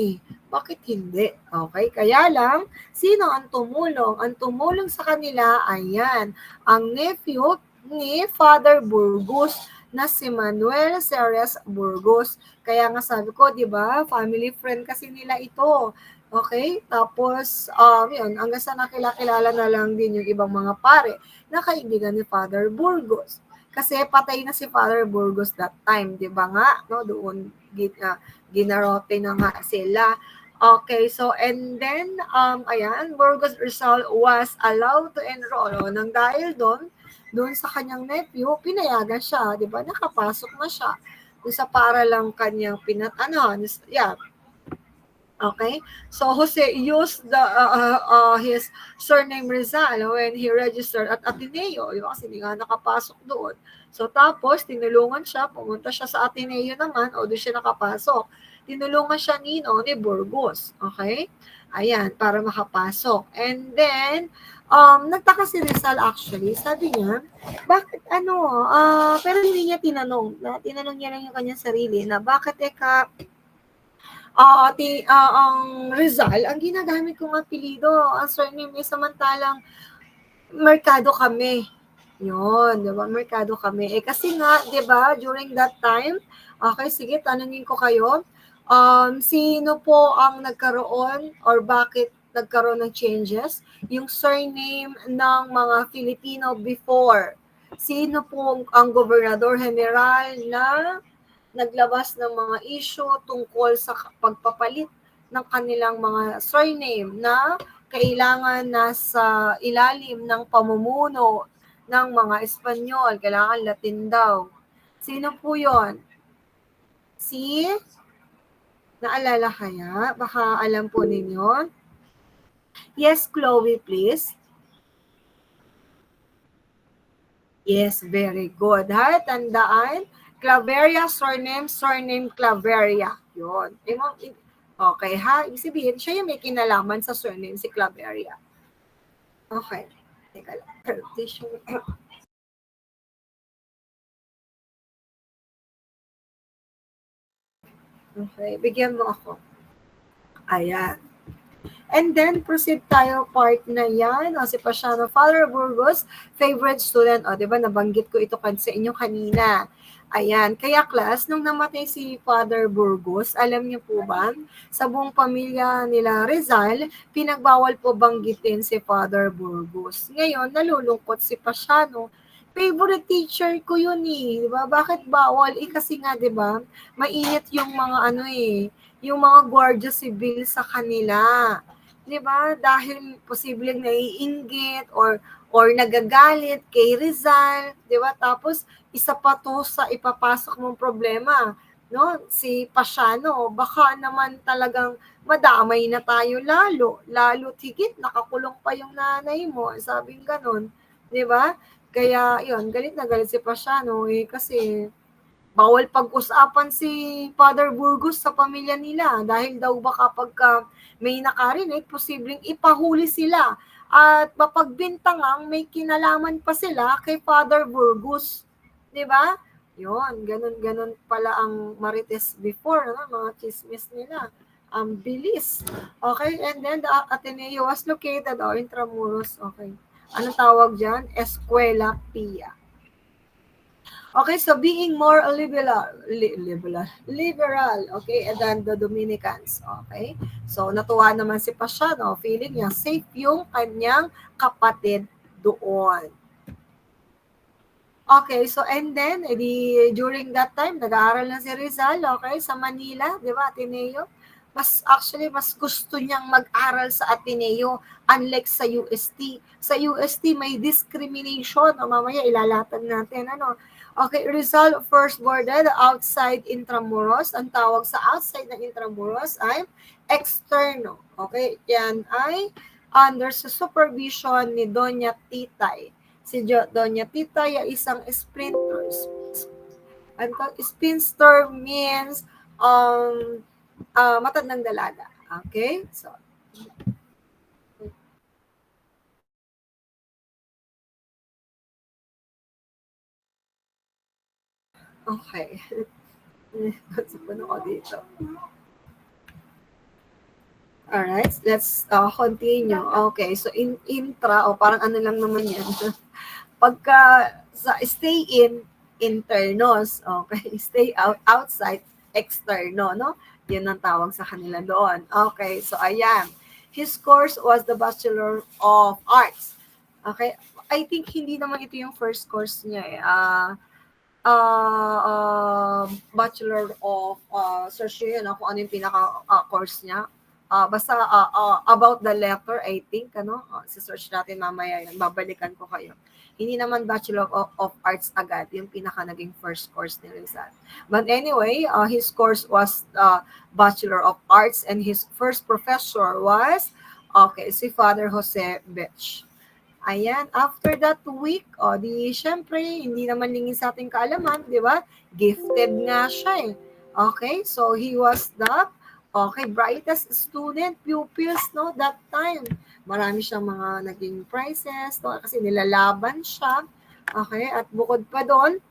bakit hindi? Okay, kaya lang, sino ang tumulong? Ang tumulong sa kanila, ayan, ang nephew ni Father Burgos na si Manuel Ceres Burgos. Kaya nga sabi ko, di ba, family friend kasi nila ito. Okay, tapos, yun, hanggang sa nakilala na lang din yung ibang mga pare na kaibigan ni Father Burgos. Kasi patay na si Father Burgos that time, di ba nga? No, doon, ginarote na nga sila. Okay, so and then, ayan, Burgos Rizal was allowed to enroll. Nang dahil doon sa kanyang nephew, pinayagan siya, di ba? Nakapasok na siya. Doon sa para lang kanyang Okay, so Jose used his surname Rizal when he registered at Ateneo, kasi hindi nga nakapasok doon. So tapos, tinulungan siya, pumunta siya sa Ateneo naman, doon siya nakapasok. Tinulungan siya ni Burgos, okay? Ayan, para makapasok. And then, nagtaka si Rizal actually, sabi niya, bakit pero hindi niya tinanong niya lang yung kanyang sarili na bakit ang Rizal, ang ginagamit kong apelido, ang surname niya, samantalang merkado kami. Yun, di ba? Merkado kami. Kasi nga, di ba, during that time, okay, sige, tanungin ko kayo, sino po ang nagkaroon or bakit nagkaroon ng changes? Yung surname ng mga Filipino before. Sino po ang gobernador general na naglabas ng mga issue tungkol sa pagpapalit ng kanilang mga surname na kailangan nasa ilalim ng pamumuno ng mga Espanyol, kailangan Latin daw. Sino po yon? Naalala kaya? Baka alam po ninyo. Yes, Chloe, please. Yes, very good. Ha? Tandaan, Claveria, surname Claveria. Yun. Okay, ha? Ibig sabihin, siya yung may kinalaman sa surname, si Claveria. Okay. Teka lang. Okay, bigyan mo ako. Ayan. And then, proceed tayo, part na yan. Si Pasiano, Father Burgos, favorite student. Di ba, nabanggit ko ito sa inyo kanina. Ayan, kaya class, nung namatay si Father Burgos, alam niyo po ba, sa buong pamilya nila Rizal, pinagbawal po banggitin si Father Burgos. Ngayon, nalulungkot si Pasiano. Favorite teacher ko yun di ba? Bakit bawal? Kasi nga, di ba, mainit yung mga yung mga gwardiya sibil sa kanila. Di ba? Dahil posibleng naiinggit or nagagalit kay Rizal, di ba? Tapos, isa pa to sa ipapasok mong problema, no? Si Pasiano, baka naman talagang madamay na tayo lalo higit, nakakulong pa yung nanay mo, sabing ganon, 'di ba? Kaya yun, galit na galit si Pasiano kasi bawal pag-usapan si Father Burgos sa pamilya nila dahil daw ba kapag may nakarinig, posibleng ipahuli sila at mapagbintangang may kinalaman pa sila kay Father Burgos. 'Di ba? Yun, ganun pala ang Marites before, mga chismis nila. Ang bilis. Okay, and then the Ateneo was located Intramuros. Okay. Anong tawag dyan? Escuela Pia. Okay, so being more liberal, okay, and then the Dominicans, okay. So natuwa naman si Pasiano, feeling niya safe yung kanyang kapatid doon. Okay, so and then during that time nag-aaral na si Rizal, okay, sa Manila, 'di ba, Ateneo? Mas gusto niyang mag-aral sa Ateneo unlike sa UST. Sa UST may discrimination, mamaya ilalatan natin Okay, Rizal first boarded outside Intramuros. Ang tawag sa outside ng Intramuros ay externo. Okay, yan ay under sa supervision ni Doña Titay. Si Doña Titay ay isang sprinter. Spinster means matandang dalaga. Okay, so okay. Sabihin ko dito. Alright, let's continue. Okay, so intra, parang ano lang naman yan. Pagka stay in, internos. Okay, stay outside, externo, no? Yun ang tawag sa kanila doon. Okay, so ayan. His course was the Bachelor of Arts. Okay, I think hindi naman ito yung first course niya Bachelor of search yun kung ano yung pinaka-course niya. Basta about the letter, I think, si-search natin mamaya yan. Babalikan ko kayo. Hindi naman Bachelor of Arts agad, yung pinaka naging first course ni Rizal. But anyway, his course was Bachelor of Arts and his first professor was, si Father Jose Bech. Ayan, after that week, syempre, hindi naman lingin sa ating kaalaman, di ba? Gifted nga siya Okay, so he was the brightest student, pupils, that time. Marami siyang mga naging prizes, kasi nilalaban siya. Okay, at bukod pa doon,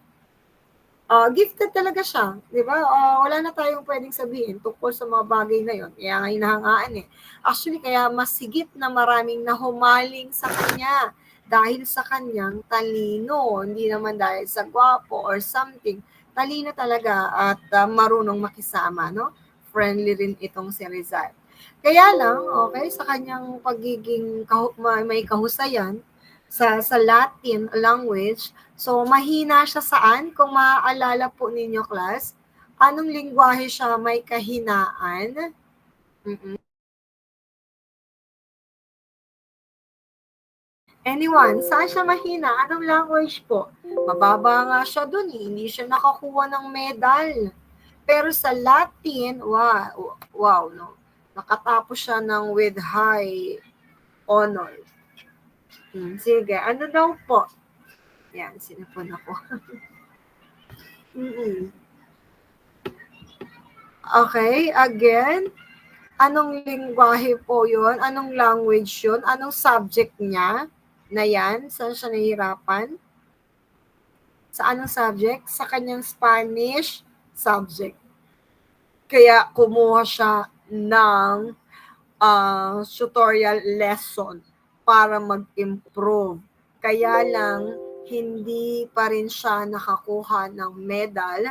gifted talaga siya, di ba? Wala na tayong pwedeng sabihin tungkol sa mga bagay na yon. Kaya nga hinahangaan Actually, kaya mas higit na maraming nahumaling sa kanya dahil sa kanyang talino. Hindi naman dahil sa gwapo or something. Talino talaga at marunong makisama, Friendly rin itong si Rizal. Kaya lang, okay, sa kanyang pagiging may kahusayan, sa Latin language. So, mahina siya saan? Kung maaalala po ninyo, class, anong lingwahe siya may kahinaan? Anyone, saan siya mahina? Anong language po? Mababa nga siya dun hindi siya nakakuha ng medal. Pero sa Latin, wow, nakatapos siya ng with high honor. Sige, ano daw po? Yan, sinipon ako. Okay, again, anong lingwahe po yun? Anong language yun? Anong subject niya na yan? Saan siya nahihirapan? Sa anong subject? Sa kanyang Spanish subject. Kaya kumuha siya ng tutorial lesson para mag-improve. Kaya lang, hindi pa rin siya nakakuha ng medal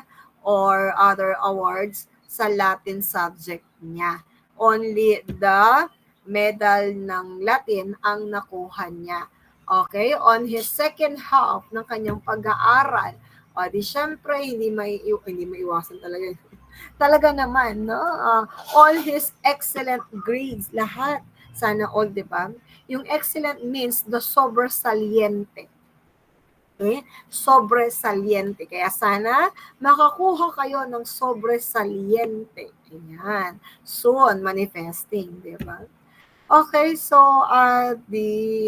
or other awards sa Latin subject niya. Only the medal ng Latin ang nakuha niya. Okay? On his second half ng kanyang pag-aaral, di syempre, hindi maiwasan talaga. Talaga naman, all his excellent grades, lahat. Sana all, di ba? Yung excellent means the sobresaliente. Okay? Sobresaliente. Kaya sana makakuha kayo ng sobresaliente. Ayan. Soon, manifesting, di ba? Okay, so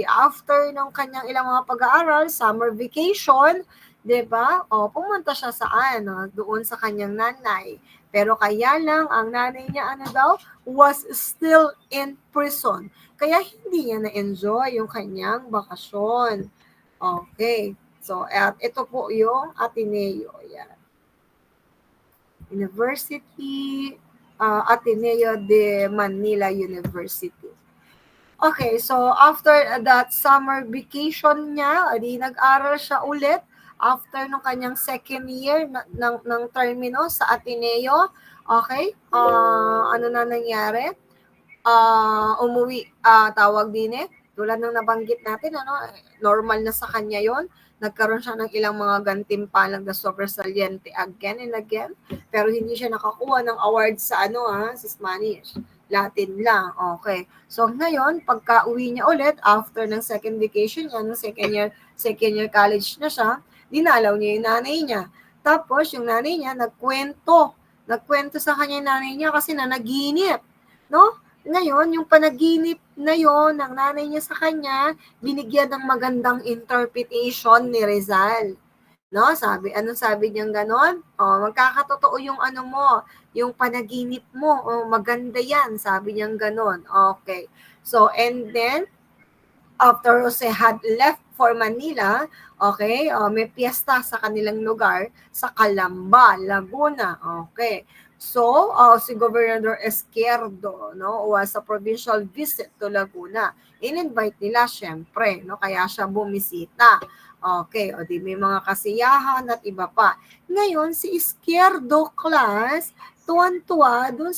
after ng kanyang ilang mga pag-aaral, summer vacation, 'di ba? O pumunta siya saan? Doon sa kanyang nanay. Pero kaya lang ang nanay niya ano daw was still in prison. Kaya hindi niya na-enjoy yung kanyang bakasyon. Okay. So, at ito po yung Ateneo. Yan. University, Ateneo de Manila University. Okay, so after that summer vacation niya, di nag-aral siya ulit after nung kanyang second year ng termino sa Ateneo. Okay, ano na nangyari? Umuwi, tawag din tulad ng nabanggit natin, normal na sa kanya yon. Nagkaroon siya ng ilang mga gantimpalang na sobresaliente again and again, pero hindi siya nakakuha ng award sa sa Spanish. Latin lang, okay. So ngayon, pagka uwi niya ulit, after ng second vacation niya, ng second year college na siya, dinalaw niya yung nanay niya. Tapos yung nanay niya, nagkwento sa kanya yung nanay niya kasi nanaginip, no? Ngayon, yung panaginip na yon ng nanay niya sa kanya, binigyan ng magandang interpretation ni Rizal. No, anong sabi niyang ganon? Magkakatotoo yung yung panaginip mo. Maganda yan, sabi niyang ganon. Okay. So, and then, after Jose had left for Manila, okay, may piyesta sa kanilang lugar sa Calamba, Laguna. Okay. So, si Governor Izquierdo, was a provincial visit to Laguna. In-invite nila, syempre, kaya siya bumisita. Okay, o di may mga kasiyahan at iba pa. Ngayon, si Izquierdo class, tuwan-tuwa doon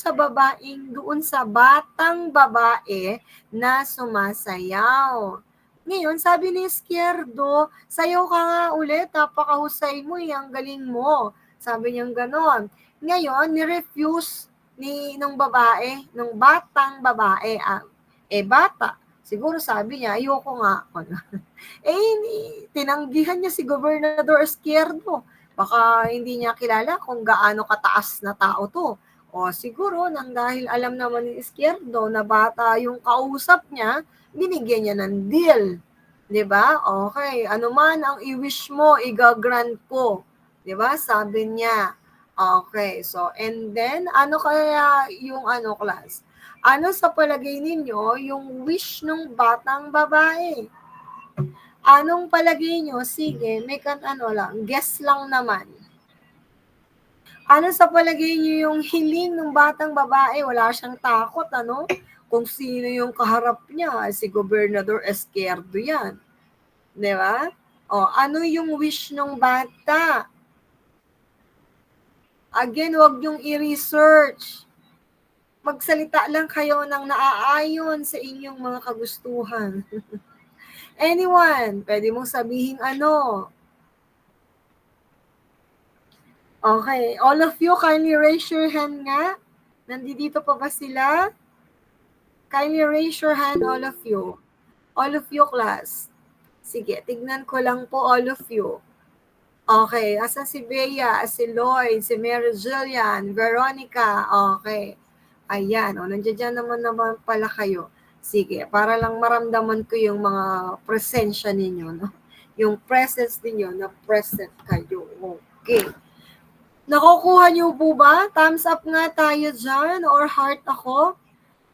sa batang babae na sumasayaw. Ngayon, sabi ni Izquierdo, sayaw ka nga ulit, napakahusay mo, ang galing mo. Sabi niyang ganon. Ngayon, ni-refuse nung batang babae, bata. Siguro sabi niya, ayoko nga. Tinanggihan niya si Gobernador Izquierdo. Baka hindi niya kilala kung gaano kataas na tao to. O siguro, dahil alam naman ni Izquierdo na bata yung kausap niya, binigyan niya ng deal. 'Di ba? Okay, ano man ang i-wish mo, i-grant ko. 'Di ba? Sabi niya. Okay, so and then ano kaya yung class? Ano sa palagay ninyo yung wish ng batang babae? Anong palagay nyo? Sige, guess lang naman. Ano sa palagay nyo yung hiling ng batang babae? Wala siyang takot, Kung sino yung kaharap niya, si Gobernador Izquierdo yan. Di ba? Ano yung wish ng bata? Again, wag yung i-research. Magsalita lang kayo ng naaayon sa inyong mga kagustuhan. Anyone, pwede mong sabihin Okay, all of you, kindly raise your hand nga. Nandito pa ba sila? Kindly raise your hand, all of you. All of you, class. Sige, tignan ko lang po all of you. Okay, asan si Bea, si Lloyd, si Mary Jillian, Veronica, okay. Ayan, nandiyan naman pala kayo. Sige, para lang maramdaman ko yung mga presensya ninyo, Yung presence ninyo na present kayo. Okay. Nakukuha niyo po ba? Thumbs up nga tayo dyan or heart ako?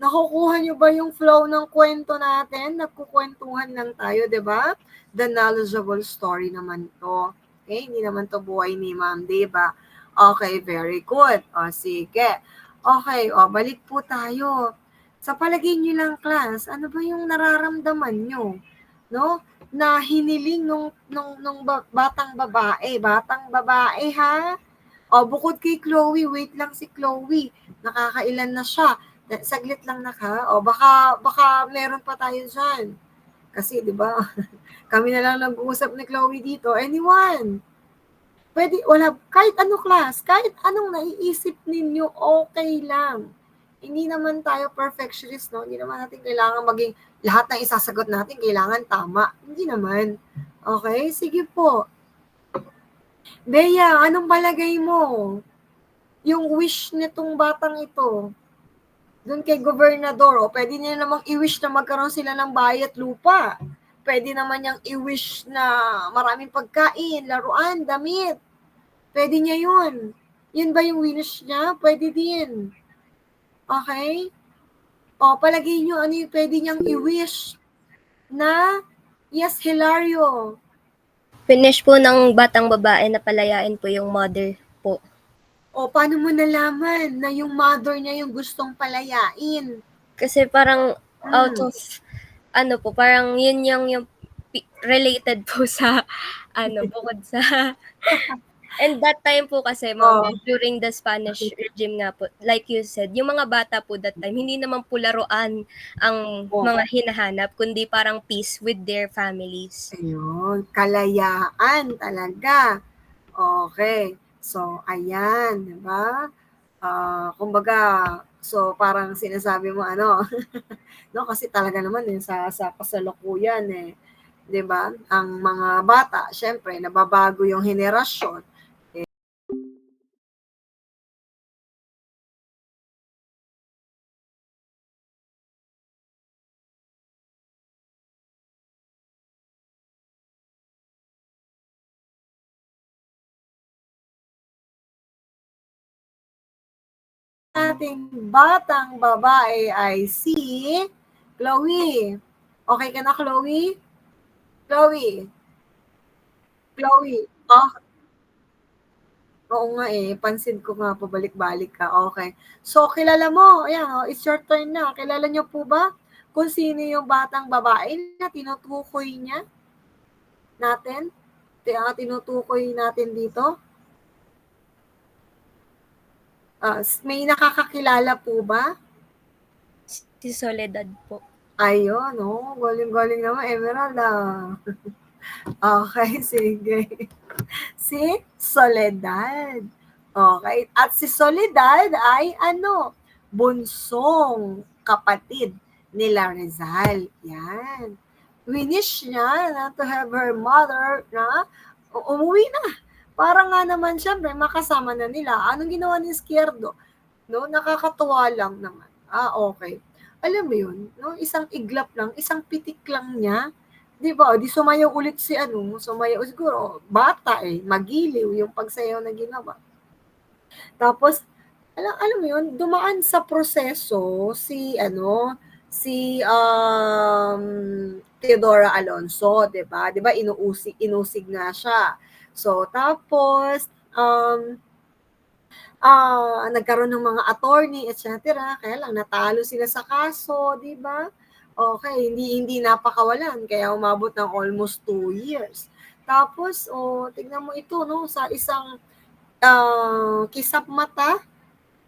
Nakukuha niyo ba yung flow ng kwento natin? Nagkukwentuhan lang tayo, di ba? The knowledgeable story naman to. Okay, hindi naman to buhay ni Ma'am, di ba? Okay, very good. Sige. Okay, balik po tayo. Sa palagay niyo lang, class, ano ba yung nararamdaman niyo? Na hiniling nung batang babae. Batang babae, ha? Bukod kay Chloe, wait lang si Chloe. Nakakailan na siya. Saglit lang baka meron pa tayo dyan. Kasi, di ba, kami na lang nag-uusap ni Chloe dito. Anyone? Pwede, wala, kahit class, kahit anong naiisip ninyo, okay lang. Hindi naman tayo perfectionist, Hindi naman natin kailangan maging, lahat ng isasagot natin, kailangan tama. Hindi naman. Okay? Sige po. Bea, anong palagay mo? Yung wish nitong batang ito? Doon kay gobernador, pwede niya namang i-wish na magkaroon sila ng bayat lupa. Pwede naman niyang i-wish na maraming pagkain, laruan, damit. Pwede niya yun. Yun ba yung wish niya? Pwede din. Okay? O, palagay niyo ano yung pwede niyang i-wish na, yes, Hilario. Finish po ng batang babae na palayain po yung mother po. O, paano mo nalaman na yung mother niya yung gustong palayain? Kasi parang out Hmm. of, parang yun yung related po sa, bukod sa, and that time po kasi, ma'am, Oh. during the Spanish regime nga po, like you said, yung mga bata po that time, hindi naman po laruan ang Oh. mga hinahanap, kundi parang peace with their families. Ayun, kalayaan talaga. Okay. So, ayan, di ba? Kumbaga, so parang sinasabi mo ano, no? Kasi talaga naman yun sa kasalukuyan eh. 'Di ba? Ang mga bata, syempre, nababago yung henerasyon. Ating batang babae ay si Chloe. Okay ka na, Chloe? Chloe? Chloe? Oh, oo nga eh. Pansin ko nga, pabalik-balik ka. Okay. So, kilala mo. Ayan, oh, it's your turn na. Kilala niyo po ba kung sino yung batang babae na tinutukoy niya natin? Tinutukoy natin dito? May nakakakilala po ba? Si Soledad po. Ayun, oh, galing-galing naman, Emerald. Okay, sige. Si Soledad. Okay, at si Soledad ay ano? Bunsong kapatid nila Rizal. Yan. Winish niya na to have her mother na umuwi na. Para nga naman, syempre, makasama na nila. Anong ginawa ni Izquierdo? No, nakakatuwa lang naman. Okay. Alam mo yun, no? Isang iglap lang, isang pitik lang niya, 'di ba? Di sumayaw ulit si sumayaw siguro bata eh, magiliw yung pagsayaw na ginawa. Tapos alam mo yun, dumaan sa proseso si Teodora Alonso, 'di ba? 'Di ba inusig nga siya. So tapos nagkaroon ng mga attorney, etc. Kaya lang natalo sila sa kaso, di ba? Okay, hindi napakawalan, kaya umabot ng almost 2 years. Tapos, tignan mo ito, no, sa isang kisap mata,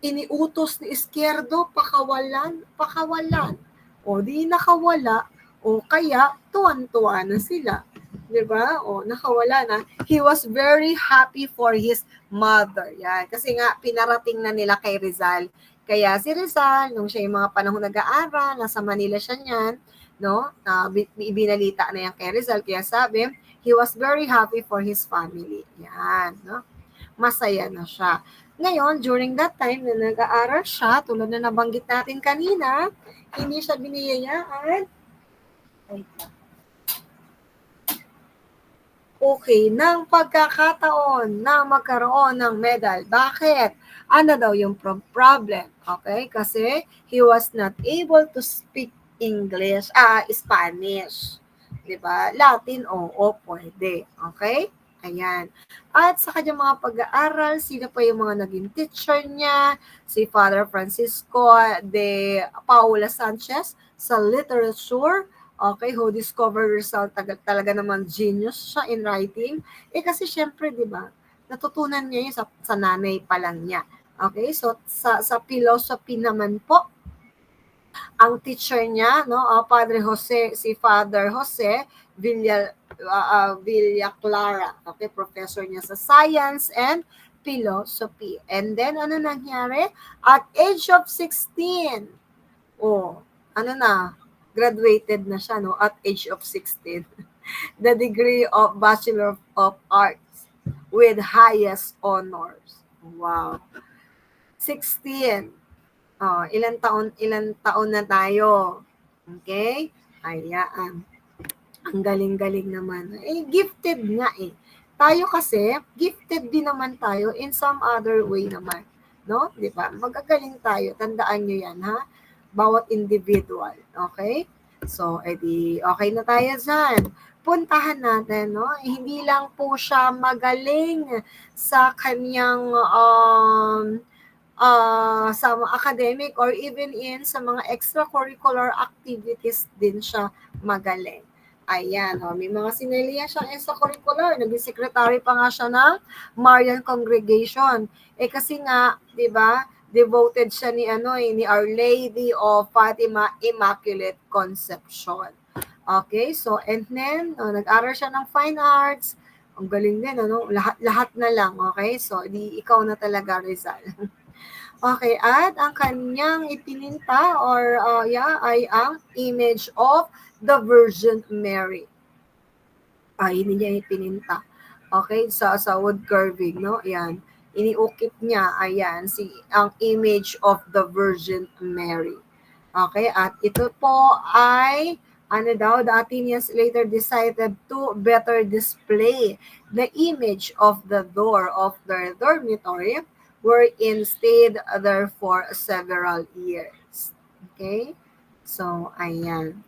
iniutos ni Izquierdo, pakawalan. O di nakawala, o kaya tuwan-tuwa na sila. 'Di ba? O nakawala na. He was very happy for his mother. Yan. Kasi nga pinarating na nila kay Rizal. Kaya si Rizal, nung siya yung mga panahon nag-aaral, nasa Manila siya niyan, no? Ibinalita na yan kay Rizal. Kaya sabi, he was very happy for his family. Yan, no? Masaya na siya. Ngayon, during that time na nag-aaral siya, tulad na nabanggit natin kanina, hindi siya biniyayaan. Okay, ng pagkakataon na magkaroon ng medal. Bakit? Ano daw yung problem? Okay, kasi he was not able to speak Spanish. Diba? Latin, oo, pwede. Okay? Ayan. At sa kanyang mga pag-aaral, sino pa yung mga naging teacher niya? Si Father Francisco de Paula Sanchez sa literature. Okay, who discovered Rizal talaga naman genius siya in writing. Kasi syempre, di ba, natutunan niya yun sa nanay pa lang niya. Okay, so sa philosophy naman po, ang teacher niya, no, si Father Jose Villaclara, okay, professor niya sa science and philosophy. And then, ano nangyari? At age of 16, graduated na siya, no, at age of 16. The degree of Bachelor of Arts with highest honors. Wow. 16. Ilan taon na tayo? Okay? Ayan. Ang galing-galing naman. Gifted nga eh. Tayo kasi, gifted din naman tayo in some other way naman. No? Di ba? Magagaling tayo. Tandaan nyo yan, ha? Bawat individual. Okay? So, edi, okay na tayo dyan. Puntahan natin, no? Hindi lang po siya magaling sa kanyang sa mga academic or even in sa mga extracurricular activities din siya magaling. Ayan, may mga sinilihan siyang extracurricular. Naging secretary pa nga siya ng Marian Congregation. Kasi nga, di ba, devoted siya ni Our Lady of Fatima Immaculate Conception. Okay, so and then, nag-aral siya ng fine arts. Ang galing din, lahat na lang, okay? So, ikaw na talaga, Rizal. Okay, at ang kanyang ipininta ay ang image of the Virgin Mary. Hindi niya ipininta. Okay, sa wood carving, no? Yan. Iniukit niya, ayan, ang image of the Virgin Mary. Okay, at ito po ay, the Athenians later decided to better display the image of the door of their dormitory, wherein stayed there for several years. Okay? So, ayan.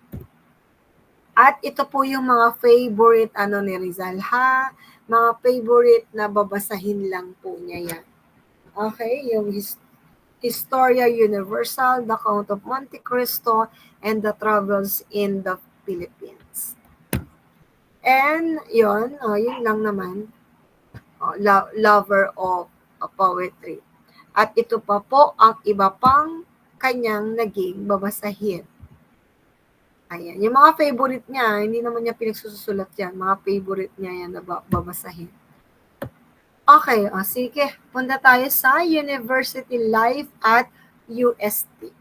At ito po yung mga favorite ni Rizal, ha? Mga favorite na babasahin lang po niya yan. Okay? Yung Historia Universal, The Count of Monte Cristo, and The Travels in the Philippines. And yun lang naman. Lover of poetry. At ito pa po ang iba pang kanyang naging babasahin. Ayan. Yung mga favorite niya, hindi naman niya pinagsusulat yan. Mga favorite niya yan na babasahin. Okay, sige. Punta tayo sa university life at UST.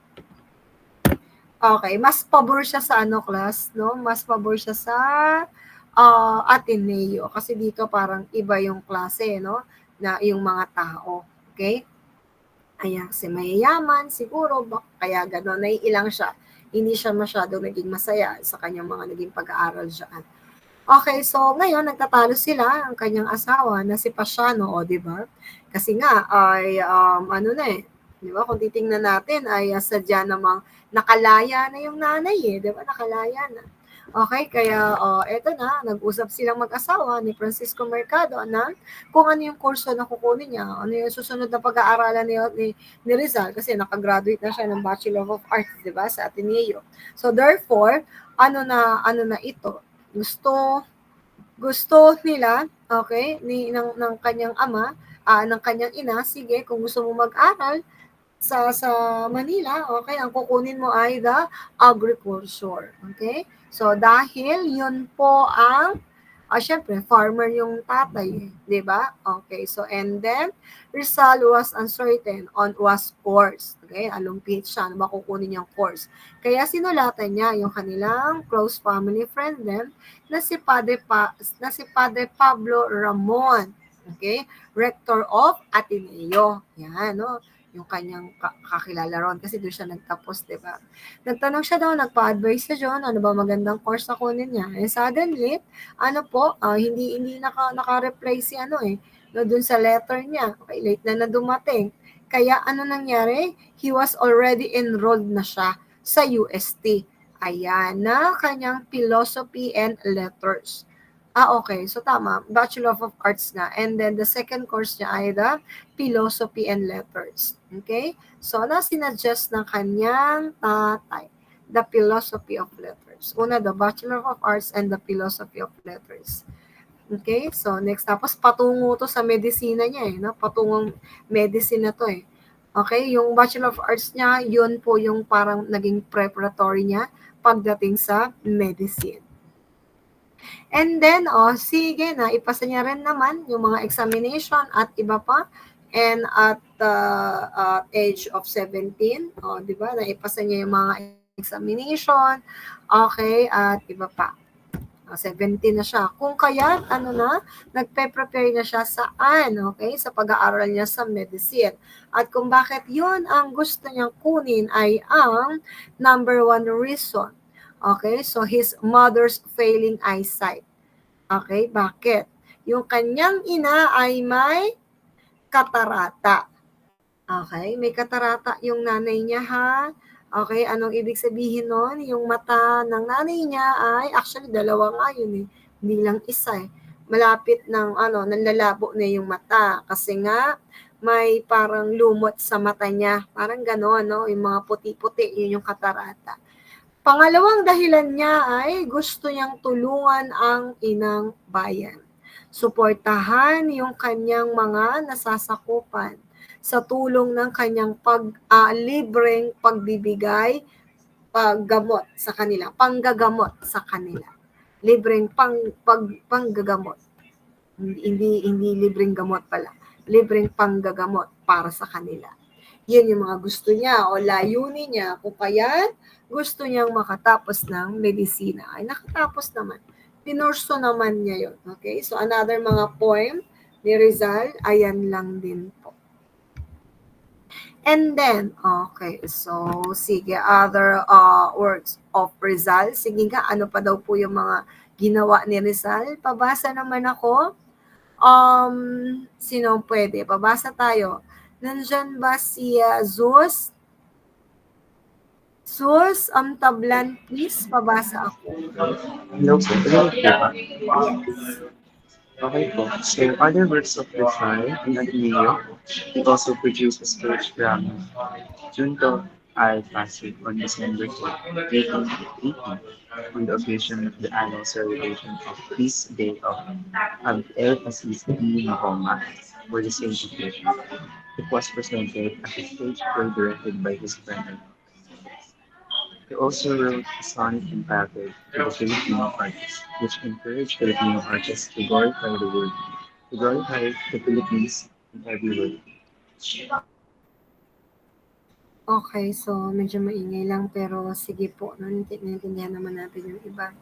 Okay, mas pabor siya sa class, no? Mas pabor siya sa Ateneo. Kasi dito parang iba yung klase, no? Na yung mga tao. Okay? Ayan, kasi mayayaman, siguro, kaya gano'n, naiilang siya. Hindi siya masyado naging masaya sa kanyang mga naging pag-aaral dyan. Okay, so ngayon, nagtatalo sila, ang kanyang asawa na si Pasiano, di ba? Kasi nga, ay, di ba? Kung titingnan natin, ay sadya namang nakalaya na yung nanay, di ba? Nakalaya na. Okay, kaya eto na, nag-usap silang mag-asawa ni Francisco Mercado na kung ano yung kurso na kukunin niya, ano yung susunod na pag-aaralan ni Rizal kasi nakagraduate na siya ng Bachelor of Arts, di ba, sa Ateneo. So therefore, ano na ito? Gusto nila, okay, ng kanyang ama, ng kanyang ina, sige, kung gusto mo mag-aral sa Manila, okay, ang kukunin mo ay the agriculture, okay? So, dahil yun po ang, syempre, farmer yung tatay, di ba? Okay, so, and then, Rizal was uncertain on was course. Okay, alumpit siya na makukunin niyang course. Kaya sinulatan niya yung kanilang close family friend din na si Padre Pablo Ramon. Okay, rector of Ateneo. Yan, no? Yung kanyang kakilala ron kasi doon siya nagtapos, di ba? Nagtanong siya daw, nagpa-advise siya doon, ano ba magandang course na kunin niya. And suddenly, hindi naka-reply si no, doon sa letter niya. Okay, late na dumating. Kaya ano nangyari? He was already enrolled na siya sa UST. Ayan, na kanyang philosophy and letters. Okay. So, tama. Bachelor of Arts nga. And then, the second course niya ay the Philosophy and Letters. Okay? So, sinadjust ng kanyang tatay. The Philosophy of Letters. Una, the Bachelor of Arts and the Philosophy of Letters. Okay? So, next. Tapos, patungo to sa medisina niya no? Patungong medicine na to Okay? Yung Bachelor of Arts niya, yun po yung parang naging preparatory niya pagdating sa medicine. And then, sige na, ipasa niya rin naman yung mga examination at iba pa. And at age of 17, di ba, naipasa niya yung mga examination. Okay, at iba pa. 17 na siya. Kung kaya, nagpe-prepare na siya saan, okay? Sa pag-aaral niya sa medicine. At kung bakit yun ang gusto niyang kunin ay ang number 1 reason. Okay? So, his mother's failing eyesight. Okay? Bakit? Yung kanyang ina ay may katarata. Okay? May katarata yung nanay niya, ha? Okay, anong ibig sabihin nun? Yung mata ng nanay niya ay, actually, dalawa nga yun eh. Hindi lang isa eh. Malapit nanlalabo na yung mata. Kasi nga, may parang lumot sa mata niya. Parang gano'n, no? Yung mga puti-puti, yun yung katarata. Pangalawang dahilan niya ay gusto niyang tulungan ang inang bayan. Suportahan yung kanyang mga nasasakupan sa tulong ng kanyang libreng pagbibigay, panggagamot sa kanila. Libreng panggagamot. Hindi libreng gamot pala. Libreng panggagamot para sa kanila. Yun yung mga gusto niya o layunin niya. Kung kaya gusto niyang makatapos ng medisina. Ay nakatapos naman. Pinurso naman niya yun. Okay? So another mga poem ni Rizal, ayan lang din po. And then, okay, so, sige, other works of Rizal. Sige nga, ano pa daw po yung mga ginawa ni Rizal? Pabasa naman ako. Sino pwede? Pabasa tayo. Nandyan ba si Zeus? Zeus, tablan, please, pabasa ako. Hello po. Hello po. Yes. Okay po. So, other works of Rizal in Ateneo, he also produced a speech from Junto Alpacid on December 4, 1818, on the occasion of the annual celebration of Feast Day of El Aziz di Mahoma for the same occasion. It was presented at a stage play directed by his friend. He also wrote a sonnet entitled To the Filipino Artist, which encouraged Filipino artists to glorify the Philippines in every way. Okay, so medyo maingay lang pero sige po, naintindihan naman natin yung iba.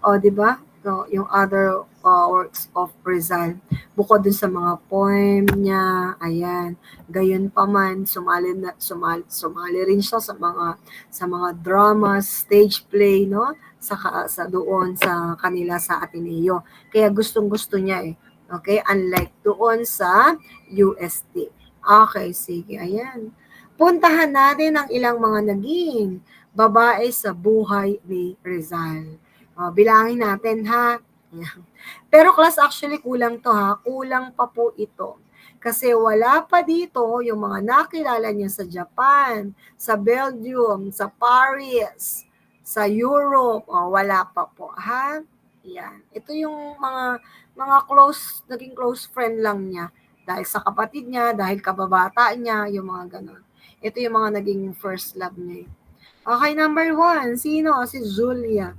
O, di ba? So, yung other works of Rizal, bukod dun sa mga poem niya, ayan, gayon pa man, sumali rin siya sa mga dramas, stage play, no? Sa doon sa kanila sa Ateneo. Kaya gustong-gusto niya eh. Okay? Unlike doon sa UST. Okay, sige, ayan. Puntahan natin ang ilang mga naging babae sa buhay ni Rizal. Bilangin natin ha. Pero class actually kulang to ha. Kulang pa po ito. Kasi wala pa dito yung mga nakilala niya sa Japan, sa Belgium, sa Paris, sa Europe. Wala pa po ha. Yan. Ito yung mga naging close friend lang niya. Dahil sa kapatid niya, dahil kababata niya, yung mga ganon. Ito yung mga naging first love niya. Okay, number 1. Sino? Si Julia.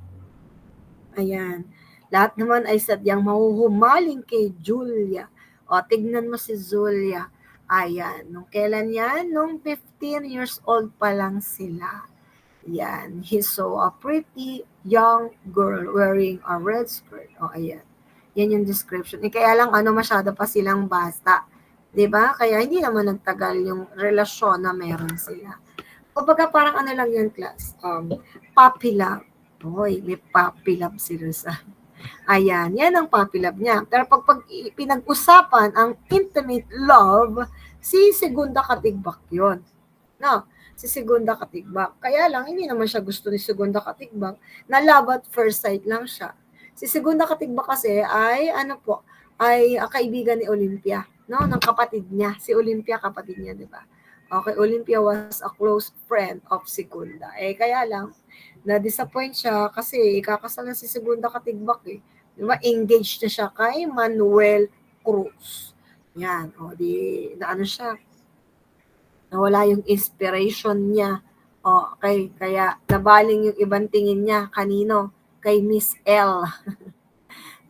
Ayan. Lahat naman ay sadyang mahuhumaling kay Julia. O, tignan mo si Julia. Ayan. Nung kailan yan? Nung 15 years old pa lang sila. Yan. He's so a pretty young girl wearing a red skirt. O, ayan. Yan yung description. Kaya lang, masyado pa silang basta. 'Di ba? Kaya hindi naman nagtagal yung relasyon na meron sila. Kumbaga parang lang yan, class. Puppy love. Hoy, may puppy love si Rizal. Ayan, yan ang puppy love niya. Pero pag pinag-usapan ang intimate love, si Segunda Katigbak yun. No? Si Segunda Katigbak. Kaya lang, hindi naman siya gusto ni Segunda Katigbak. Na love at first sight lang siya. Si Segunda Katigbak kasi ay, ay kaibigan ni Olympia. No, ng kapatid niya. Si Olympia, kapatid niya, di ba? Okay, Olympia was a close friend of Segunda. Kaya lang, na-disappoint siya kasi ikakasal na si Segunda Katigbak eh. Di ba? Engaged na siya kay Manuel Cruz. Yan. Siya. Nawala yung inspiration niya. Okay, kaya nabaling yung ibang tingin niya. Kanino? Kay Miss L.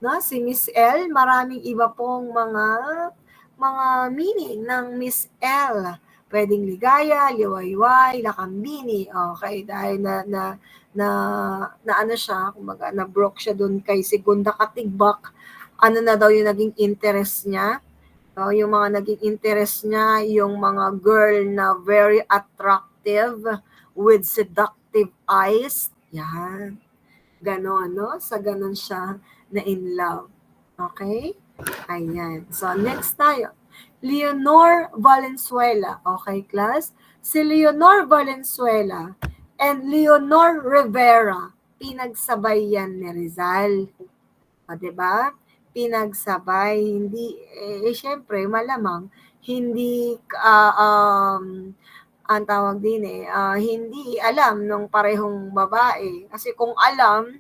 No, si Miss L, maraming iba pong mga meaning ng Miss L. Pwedeng ligaya, liwayway, lakambini. Okay, dahil na ano siya, kumbaga, na-broke siya doon kay Segunda Katigbak. Ano na daw yung naging interest niya? So, yung mga naging interest niya, yung mga girl na very attractive with seductive eyes. Yan. Ganon, no? Sa ganon siya na in love. Okay? Ayan. So, next tayo. Leonor Valenzuela. Okay, class? Si Leonor Valenzuela and Leonor Rivera, pinagsabay yan ni Rizal. O, diba? Pinagsabay. Hindi, syempre, malamang, hindi, ang tawag din hindi alam nung parehong babae. Kasi kung alam,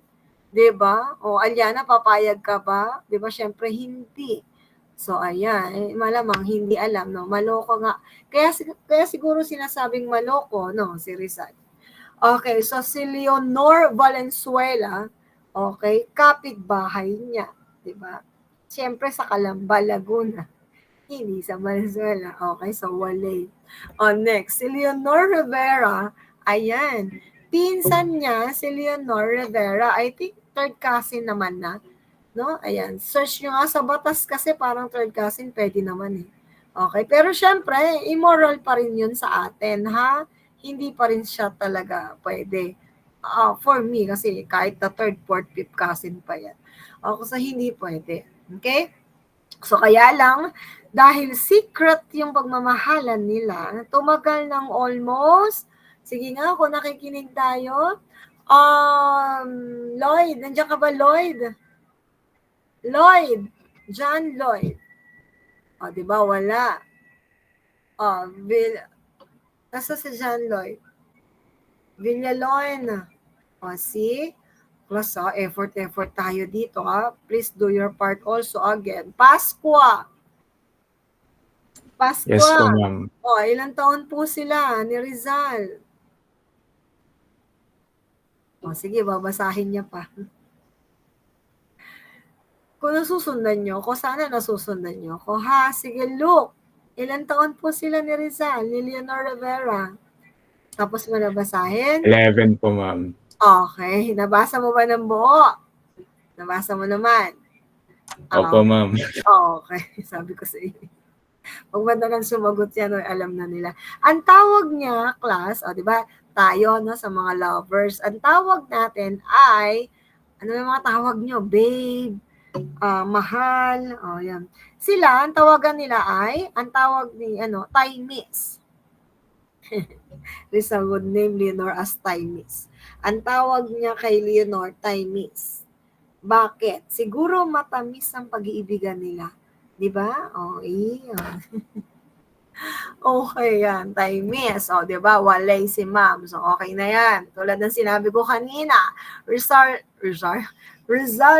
'di ba? O Aliana, papayag ka ba? 'Di ba? Syempre hindi. So ayan, malamang hindi alam, no. Maloko nga. Kaya siguro sinasabing maloko, no, si Rizal. Okay, so si Leonor Valenzuela, okay, kapitbahay niya, 'di ba? Syempre sa Calamba, Laguna. Hindi sa Valenzuela. Okay, so walay. Next, si Leonor Rivera, ayan, pinsan niya si Leonor Rivera, I think third cousin naman na, no? Ayan, search nyo nga sa batas kasi parang third cousin, pwede naman eh. Okay, pero syempre, immoral pa rin yun sa atin, ha? Hindi pa rin siya talaga pwede. For me, kasi kahit na third, fourth, fifth cousin pa yan. Kasi hindi pwede. Okay? So kaya lang, dahil secret yung pagmamahalan nila, tumagal ng almost, sige nga, kung nakikinig tayo, Lloyd, nandiyan ka ba, Lloyd? Lloyd, John Lloyd. O, di ba, wala. Nasa si John Lloyd? Villalon. O, see? Plus, effort tayo dito, ha? Please do your part also again. Pasqua. Yes po, ma'am. Ilang taon po sila ni Rizal? Sige, babasahin niya pa. Kung nasusundan niyo ako, sana nasusundan niyo ako, ha? Sige, look. Ilang taon po sila ni Rizal, ni Leonor Rivera? Tapos mo nabasahin? 11 po, ma'am. Okay. Nabasa mo ba ng buo? Nabasa mo naman? Opo, ma'am. Okay. Sabi ko sa iyo. Pag madalang sumagot yan, alam na nila. Ang tawag niya, class, di ba, tayo, no, sa mga lovers, ang tawag natin ay, ano yung mga tawag nyo? Babe, mahal, yan. Sila, ang tawagan nila ay, ang tawag ni, Timis. There's a good name, Leonor, as Timis. Ang tawag niya kay Leonor, Timis. Bakit? Siguro matamis ang pag-iibigan nila. Di ba? Iyan. Okay yan, Timis. Di ba? Walay si ma'am. So, okay na yan. Tulad ng sinabi ko kanina, Rizal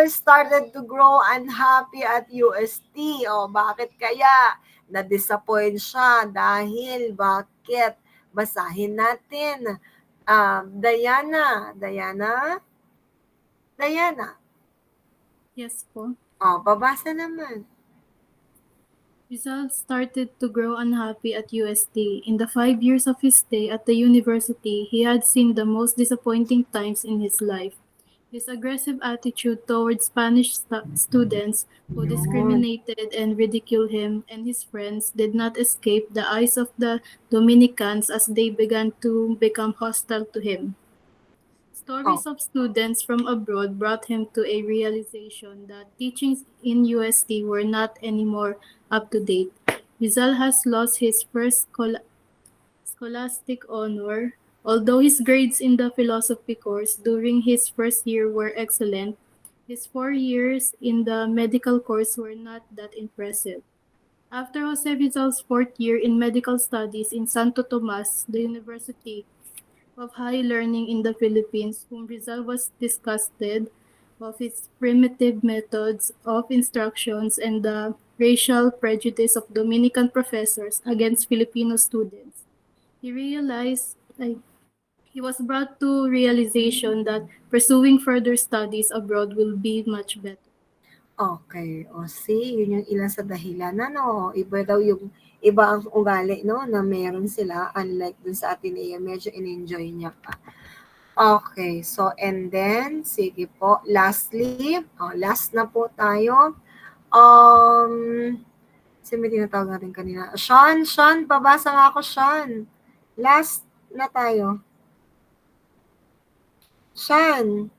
started to grow unhappy at UST. Bakit kaya? Na-disappoint siya dahil bakit? Basahin natin. Diana. Yes po. Babasa naman. Rizal started to grow unhappy at UST. In the 5 years of his stay at the university, he had seen the most disappointing times in his life. His aggressive attitude towards Spanish students who discriminated and ridiculed him and his friends did not escape the eyes of the Dominicans as they began to become hostile to him. Stories of students from abroad brought him to a realization that teachings in UST were not anymore up to date. Rizal has lost his first scholastic honor. Although his grades in the philosophy course during his first year were excellent, his 4 years in the medical course were not that impressive. After Jose Rizal's 4th year in medical studies in Santo Tomas, the University of High Learning in the Philippines, whom Rizal was disgusted of its primitive methods of instructions and the racial prejudice of Dominican professors against Filipino students. He was brought to realization that pursuing further studies abroad will be much better. Okay. See, yun yung ilan sa dahilan. Iba daw yung iba ang ugali, no, na meron sila, unlike dun sa Ateneo, medyo in-enjoy niya pa. Okay, so and then, sige po, lastly, last na po tayo. Kasi may tinatawag natin kanina. Sean, pabasa nga ako, Sean. Last na tayo. Sean.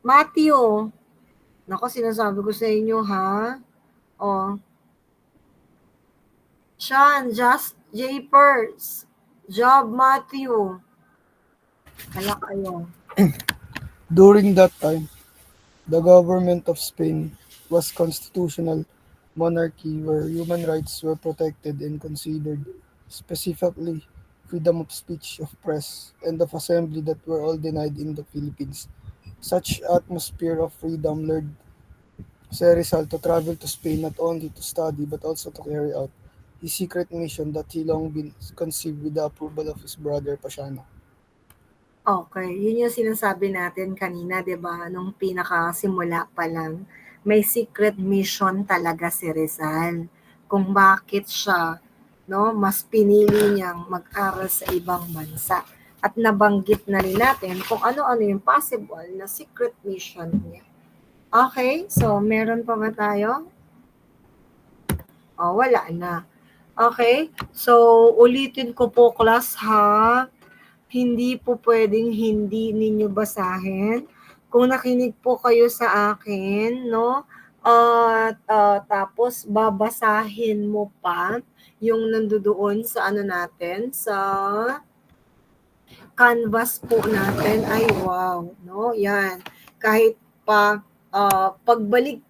Matthew. Nako, sinasabi ko sa inyo, ha? Oh. Sean, Just Japers. Job, Matthew. Kaya kayo. During that time, the government of Spain was constitutional monarchy where human rights were protected and considered, specifically freedom of speech, of press, and of assembly that were all denied in the Philippines. Such atmosphere of freedom led Rizal to travel to Spain not only to study but also to carry out his secret mission that he long been conceived with the approval of his brother Pasiano. Okay, yun yung sinasabi natin kanina, 'di ba? Nung pinakasimula pa lang, may secret mission talaga si Rizal. Kung bakit siya, no, mas pinili niyang mag-aral sa ibang bansa. At nabanggit na rin natin kung ano-ano yung possible na secret mission niya. Okay, so meron pa ba tayo? Wala na. Okay, so ulitin ko po, class, ha? Hindi po pwedeng hindi ninyo basahin. Kung nakinig po kayo sa akin, no? At tapos babasahin mo pa yung nandoon sa ano natin, sa canvas po natin. Ay, wow, no? Yan. Kahit pa pagbalik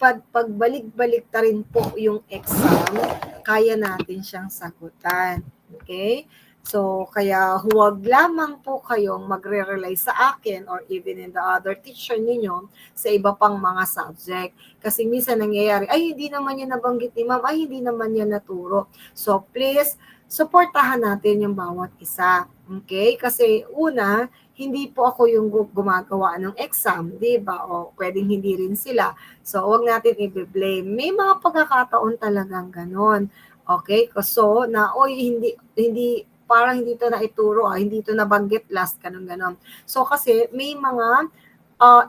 ta rin po yung exam, kaya natin siyang sagutan. Okay? So, kaya huwag lamang po kayong magre-rely sa akin or even in the other teacher ninyo sa iba pang mga subject. Kasi minsan nangyayari, ay hindi naman yan nabanggit ni ma'am, ay hindi naman yan naturo. So, please, supportahan natin yung bawat isa. Okay? Kasi una, hindi po ako yung gumagawa ng exam, di ba? O pwedeng hindi rin sila. So, huwag natin i-blame. May mga pagkakataon talagang ganon. Okay? So, na, hindi parang hindi to na ituro, hindi to nabanggit last, ganon. So, kasi may mga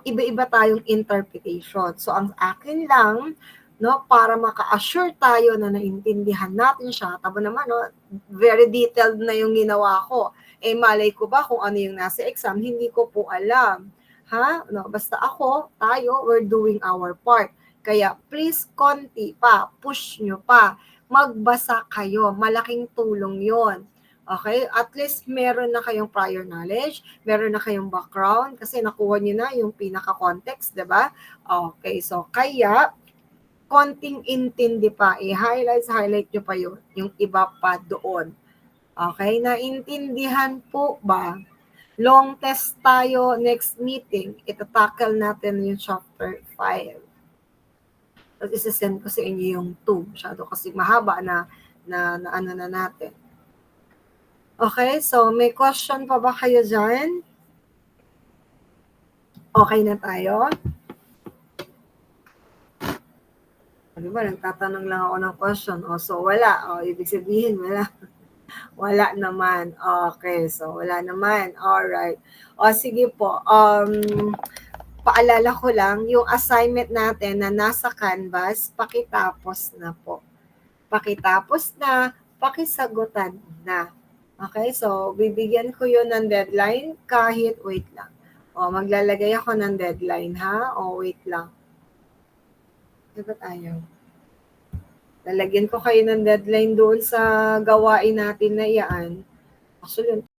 iba-iba tayong interpretation. So, ang akin lang, no, para maka-assure tayo na naintindihan natin siya, tabo naman, no, very detailed na yung ginawa ko. Malay ko ba kung ano yung nasa exam? Hindi ko po alam. Ha? No, basta tayo, we're doing our part. Kaya, please, konti pa, push nyo pa, magbasa kayo, malaking tulong yon. Okay? At least meron na kayong prior knowledge, meron na kayong background, kasi nakuha nyo na yung pinaka-context, diba? Okay, so kaya, konting intindi pa, highlight nyo pa yun, yung iba pa doon. Okay, naintindihan po ba? Long test tayo next meeting, itatakal natin yung chapter 5. Tapos isasend ko sa inyo yung 2, masyado kasi mahaba na ano na natin. Okay, so may question pa ba kayo dyan? Okay na tayo? Di ba, nagtatanong lang ako ng question. So wala. Ibig sabihin, wala. Wala naman. Okay, so wala naman. Alright. Sige po. Paalala ko lang, yung assignment natin na nasa Canvas, pakitapos na po. Pakitapos na, pakisagutan na. Okay, so bibigyan ko yun ng deadline kahit wait lang. Maglalagay ako ng deadline, ha? Wait lang. Diba tayo? Lalagyan ko kayo ng deadline doon sa gawain natin na iyan. Actually,